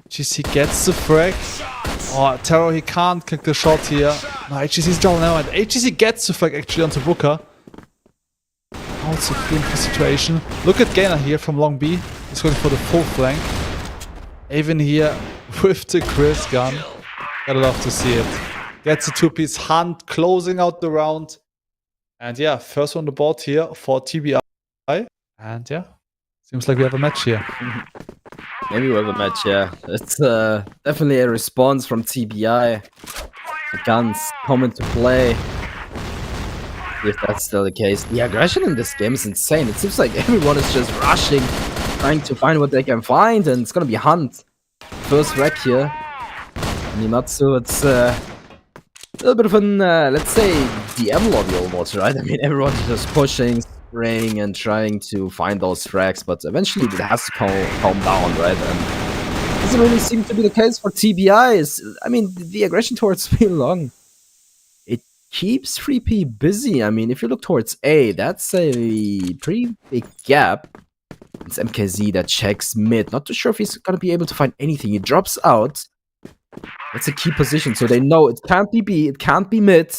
HGC gets the frag. Oh, Terror, he can't kick the shot here. No, HGC's down now, and HGC gets the frag actually onto Booker. Also clean the situation. Look at Gainer here from long B. He's going for the full flank. Avon here with the Chris gun. Gotta love to see it. Gets a 2-piece hunt, closing out the round. And yeah, first on the board here for TBI. And yeah, seems like we have a match here. Maybe we have a match, yeah. It's definitely a response from TBI. The guns come into play. If that's still the case. The aggression in this game is insane. It seems like everyone is just rushing, trying to find what they can find, and it's gonna be Hunt. First wreck here. Nimatsu, it's a little bit of an, let's say, DM lobby almost, right? I mean, everyone's just pushing, spraying, and trying to find those frags, but eventually it has to calm down, right? And it doesn't really seem to be the case for TBI. I mean, the aggression towards B long, it keeps 3P busy. I mean, if you look towards A, that's a pretty big gap. It's MKZ that checks mid. Not too sure if he's gonna be able to find anything. He drops out. That's a key position, so they know it can't be B, it can't be mid,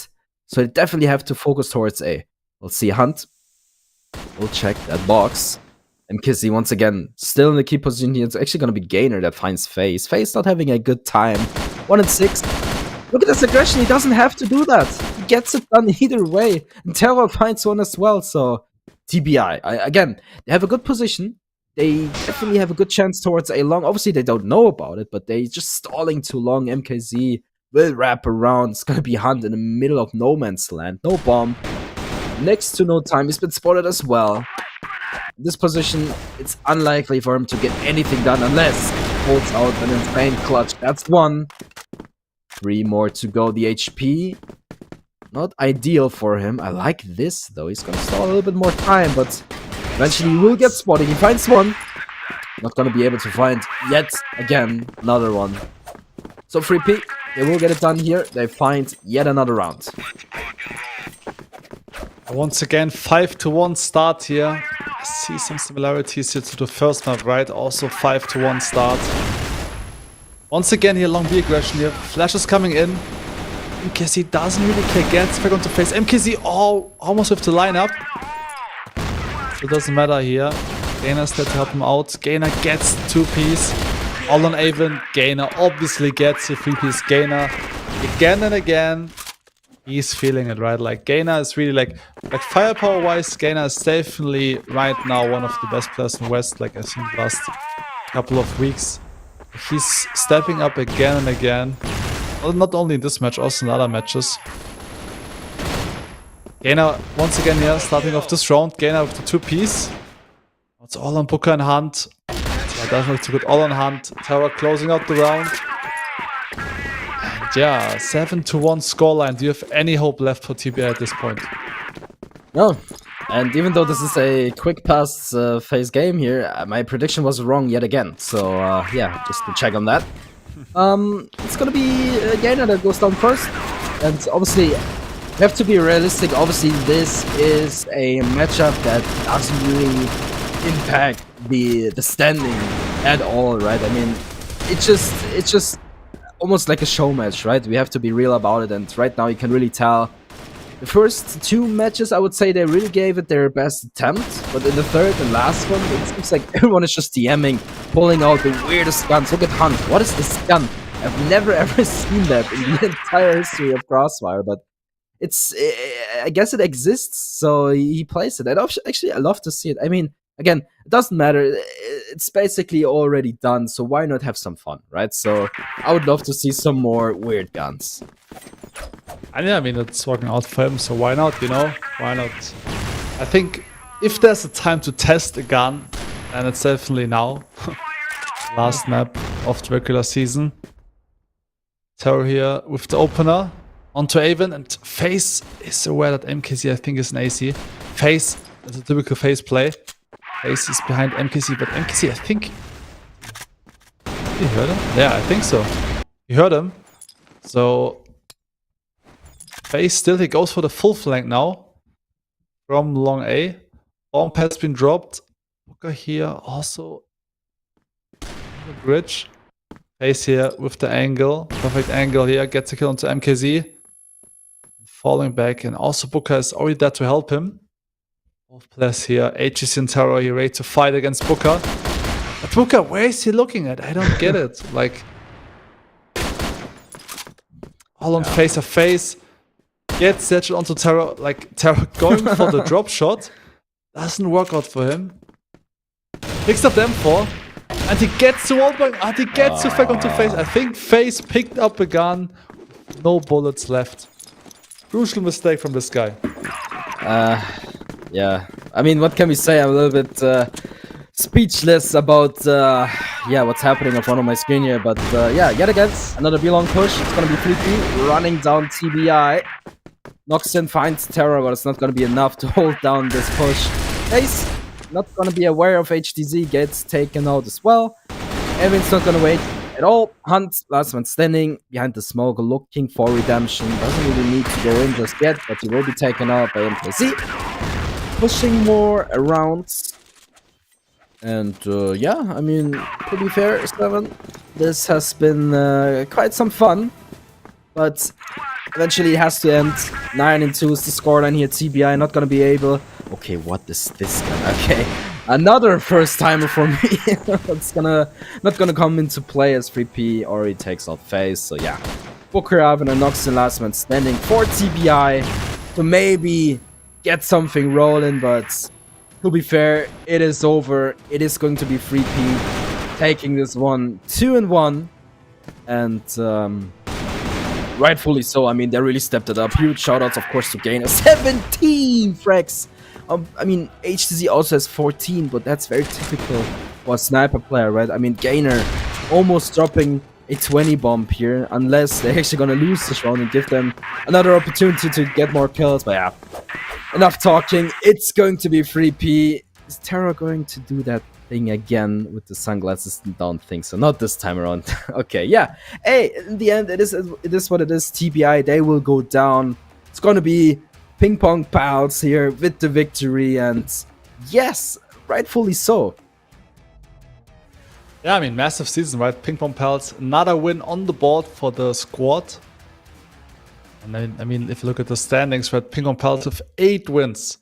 so they definitely have to focus towards A. We'll see Hunt. We'll check that box. MKZ once again, still in the key position here. It's actually going to be Gainer that finds FaZe. FaZe not having a good time. 1 and 6. Look at this aggression, he doesn't have to do that. He gets it done either way. And Terror finds one as well, so TBI. Again, they have a good position. They definitely have a good chance towards A long. Obviously, they don't know about it, but they just stalling too long. MKZ will wrap around. It's gonna be Hunt in the middle of no man's land. No bomb. Next to no time. He's been spotted as well. This position, it's unlikely for him to get anything done unless he holds out an insane clutch. That's 1. 3 more to go. The HP, not ideal for him. I like this, though. He's gonna stall a little bit more time, but eventually he will get spotted. He finds one. Not gonna be able to find yet again another one. So 3P, they will get it done here. They find yet another round. Once again, 5-1 start here. I see some similarities here to the first map, right? Also 5-1 start. Once again here, long B aggression here. Flash is coming in. MKZ doesn't really care. Gets back onto face. MKZ, oh, almost with the lineup. It doesn't matter here. Gainer's there to help him out. Gainer gets 2-piece. All on Avon. Gainer obviously gets a 3-piece. Gainer again and again. He's feeling it, right? Like Gainer is really like firepower wise, Gainer is definitely right now one of the best players in West, like I think the last couple of weeks. He's stepping up again and again. Well, not only in this match, also in other matches. Gainer once again here, starting off this round. Gainer with the 2-piece. It's all on Booker and Hunt. Yeah, definitely too good. All on Hunt. Terror closing out the round. And yeah, 7-1 scoreline. Do you have any hope left for TBI at this point? No. And even though this is a quick pass phase game here, my prediction was wrong yet again. So yeah, just to check on that. It's gonna be Gainer that goes down first. And obviously, you have to be realistic. Obviously, this is a matchup that doesn't really impact the standing at all, right? I mean, it's just almost like a show match, right? We have to be real about it, and right now you can really tell. The first 2 matches, I would say they really gave it their best attempt, but in the third and last one, it seems like everyone is just DMing, pulling out the weirdest guns. Look at Hunt. What is this gun? I've never ever seen that in the entire history of CrossFire, but I guess it exists, so he plays it. And actually, I love to see it. I mean, again, it doesn't matter. It's basically already done, so why not have some fun, right? So I would love to see some more weird guns. And yeah, I mean, it's working out for him, so why not, you know? Why not? I think if there's a time to test a gun, then it's definitely now. Last map of the regular season. Terror here with the opener onto Avon, and FaZe is aware that MKZ I think is an AC. FaZe is a typical FaZe play. FaZe is behind MKZ, but MKZ I think... Did you heard him? Yeah, I think so. You heard him. So FaZe still, he goes for the full flank now from long A. Bomb has been dropped. Booker here also on the bridge. FaZe here with the angle. Perfect angle here. Gets a kill onto MKZ. Falling back, and also Booker is already there to help him. Both players here. HGC and Terror here ready to fight against Booker. But Booker, where is he looking at? I don't get it. Like, all on face of face. Gets that shot onto Terror. Like, Terror going for the drop shot. Doesn't work out for him. Picks up them 4. And he gets to wallbang. And he gets to fake onto FaZe. I think FaZe picked up a gun. No bullets left. Crucial mistake from this guy. Yeah. I mean, what can we say? I'm a little bit speechless about what's happening in front of my screen here. But yeah, yet again, another B-long push. It's gonna be 3P running down TBI. Knocks in, finds Terror, but it's not gonna be enough to hold down this push. FaZe not gonna be aware of HTZ, gets taken out as well. Evan's not gonna wait at all. Hunt, last man standing behind the smoke, looking for redemption. Doesn't really need to go in just yet, but he will be taken out by MKZ. Pushing more around. And yeah, I mean, to be fair, 7, this has been quite some fun. But eventually it has to end. 9-2 is the scoreline here. TBI not gonna be able... Okay, what is this gun? Okay, another first timer for me. It's not gonna come into play as 3P already takes out FaZe. So yeah, Booker Avon and Noxon last man standing for TBI to maybe get something rolling, but to be fair, it is over. It is going to be 3P taking this one 2-1, and rightfully so. I mean, they really stepped it up. Huge shoutouts, of course, to Gainer. 17 frags. I mean, HTZ also has 14, but that's very typical for a sniper player, right? I mean, Gainer almost dropping a 20 bomb here, unless they're actually gonna lose this round and give them another opportunity to get more kills. But yeah, enough talking. It's going to be 3P. Is Terror going to do that thing again with the sunglasses? Don't think so. Not this time around. Okay, yeah. Hey, in the end, it is what it is. TBI, they will go down. It's gonna be PingPongPals here with the victory, and yes, rightfully so. Yeah, I mean, massive season, right? PingPongPals, another win on the board for the squad. And then, I mean, if you look at the standings, right, PingPongPals with 8 wins.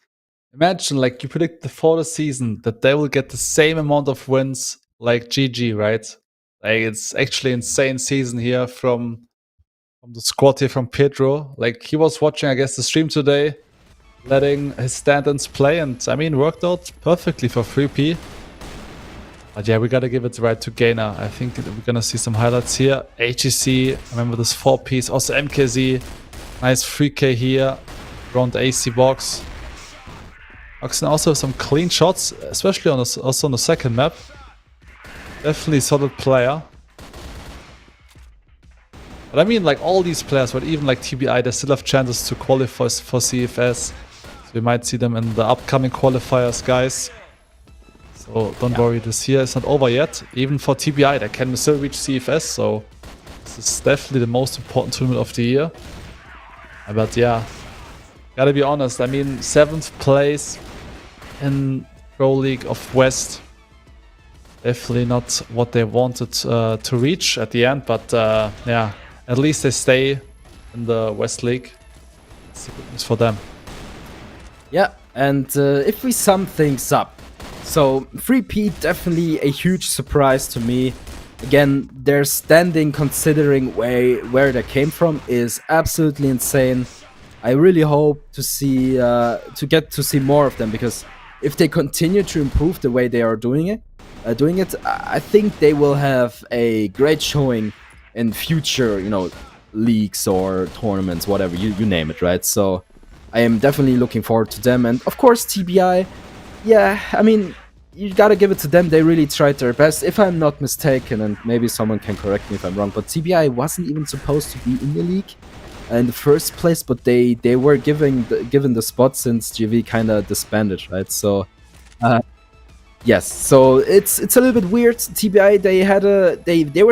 Imagine, like, you predict for the season that they will get the same amount of wins like GG, right? Like, it's actually insane season here from the squad here from Pedro. Like, he was watching, I guess, the stream today, letting his stand-ins play, and I mean, worked out perfectly for 3P. But yeah, we gotta give it right to Gainer. I think we're gonna see some highlights here. HEC, remember this 4-piece, also MKZ. Nice 3K here around the AC box. Oxen also some clean shots, especially on also on the second map. Definitely solid player. But I mean, like, all these players, but even like TBI, they still have chances to qualify for CFS. So we might see them in the upcoming qualifiers, guys. So don't worry, this year is not over yet. Even for TBI, they can still reach CFS. So this is definitely the most important tournament of the year. But yeah, gotta be honest. I mean, 7th place in Pro League of West. Definitely not what they wanted to reach at the end. But yeah. At least they stay in the West League. It's good news for them. Yeah, and if we sum things up, so 3P definitely a huge surprise to me. Again, their standing, considering where they came from, is absolutely insane. I really hope to see get to see more of them, because if they continue to improve the way they are doing it, I think they will have a great showing in future, you know, leagues or tournaments, whatever, you name it, right? So I am definitely looking forward to them. And of course, TBI, Yeah, I mean, you gotta give it to them. They really tried their best. If I'm not mistaken, and maybe someone can correct me if I'm wrong, but TBI wasn't even supposed to be in the league in the first place, but they were given the spot since GV kind of disbanded, right? So, yes. So it's a little bit weird. TBI they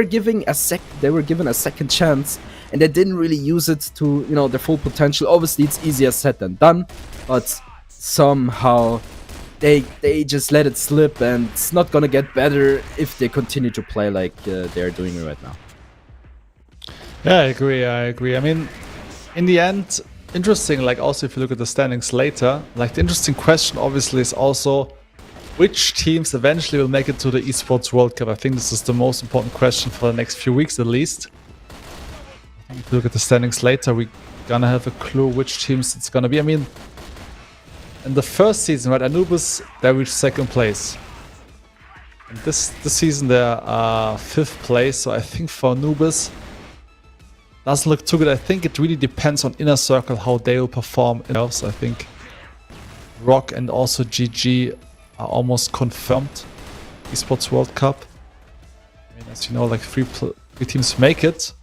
were given a second chance, and they didn't really use it to their full potential. Obviously, it's easier said than done, but somehow they just let it slip, and it's not gonna get better if they continue to play like they're doing right now. Yeah, I agree. I mean, in the end, interesting, like also if you look at the standings later, like the interesting question obviously is also which teams eventually will make it to the Esports World Cup. I think this is the most important question for the next few weeks at least. If you look at the standings later, we're gonna have a clue which teams it's gonna be. I mean, in the first season, right, Anubis, they reached second place. And this season they are fifth place, so I think for Anubis doesn't look too good. I think it really depends on InnerCircle how they will perform in playoffs. I think ROC and also GG are almost confirmed Esports World Cup. I mean, as you know, like three teams make it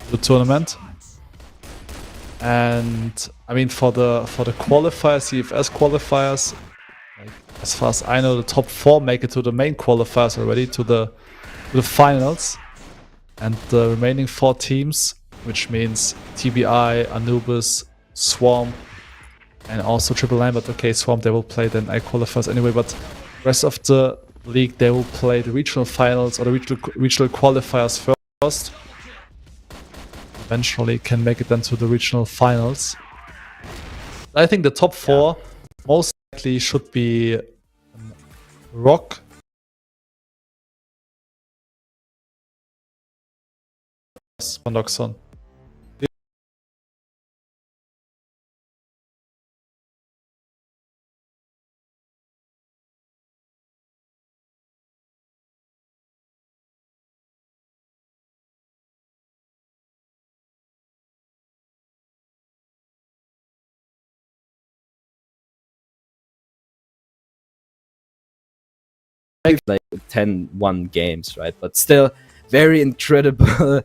to the tournament. And I mean, for the qualifiers, CFS qualifiers, like, as far as I know, the top 4 make it to the main qualifiers already, to the finals. And the remaining 4 teams, which means TBI, Anubis, Swarm, and also Triple Nine. But okay, Swarm, they will play then I qualifiers anyway. But the rest of the league, they will play the regional finals or the regional qualifiers first. Eventually can make it then to the regional finals. I think the top 4 most likely should be ROC, Pandoxon. Like 10-1 games, right? But still, very incredible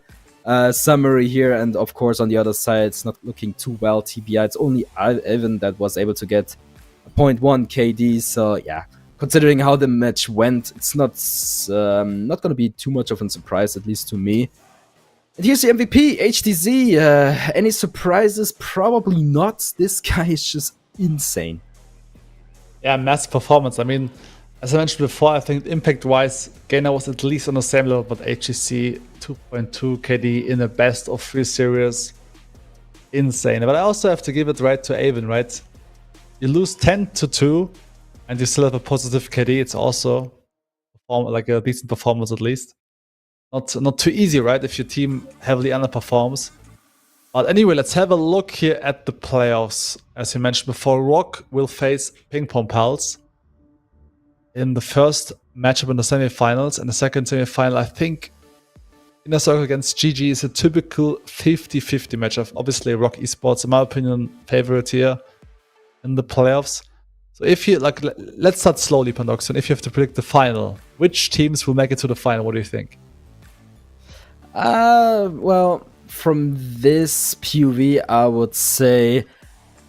summary here. And of course, on the other side, it's not looking too well. TBI, it's only Evan that was able to get a 0.1 KD. So yeah, considering how the match went, it's not going to be too much of a surprise, at least to me. And here's the MVP, HTZ. Any surprises? Probably not. This guy is just insane. Yeah, massive performance. I mean, as I mentioned before, I think impact-wise, Gainer was at least on the same level, but HTC 2.2 KD in a best of 3 series, insane. But I also have to give it right to Avon, right? You lose 10-2, and you still have a positive KD. It's also like a decent performance at least. Not too easy, right? If your team heavily underperforms. But anyway, let's have a look here at the playoffs. As you mentioned before, ROC will face PingPongPals in the first matchup in the semifinals. And the second semifinal, I think InnerCircle against GG is a typical 50-50 matchup. Obviously, ROC Esports, in my opinion, favorite here in the playoffs. So if you, like, let's start slowly, Pandoxon. If you have to predict the final, which teams will make it to the final? What do you think? Well, from this POV, I would say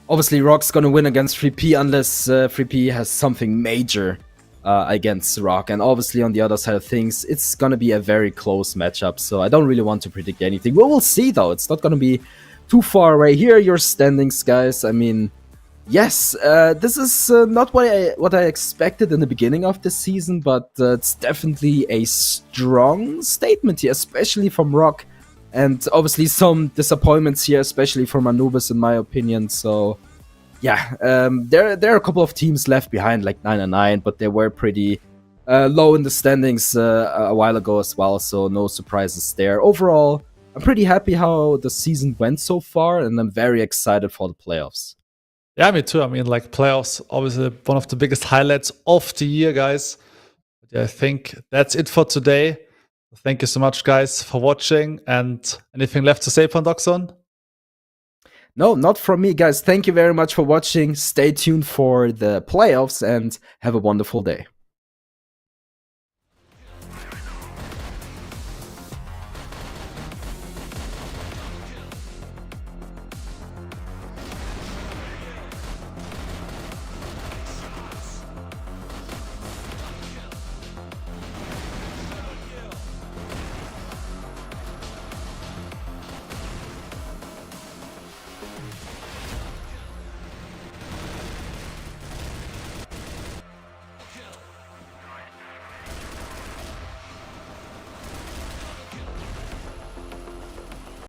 obviously ROC's gonna win against 3P unless 3P has something major against ROC. And obviously on the other side of things, it's gonna be a very close matchup. So I don't really want to predict anything. Well, we'll see though. It's not gonna be too far away. Here are your standings, guys. I mean, yes, this is not what I expected in the beginning of the season, but it's definitely a strong statement here, especially from ROC. And obviously some disappointments here, especially from Anubis, in my opinion. So yeah, there are a couple of teams left behind, like 9 but they were pretty low in the standings a while ago as well. So no surprises there. Overall, I'm pretty happy how the season went so far, and I'm very excited for the playoffs. Yeah, me too. I mean, like, playoffs, obviously one of the biggest highlights of the year, guys. But yeah, I think that's it for today. Thank you so much, guys, for watching. And anything left to say, Pandoxon? No, not from me, guys. Thank you very much for watching. Stay tuned for the playoffs and have a wonderful day.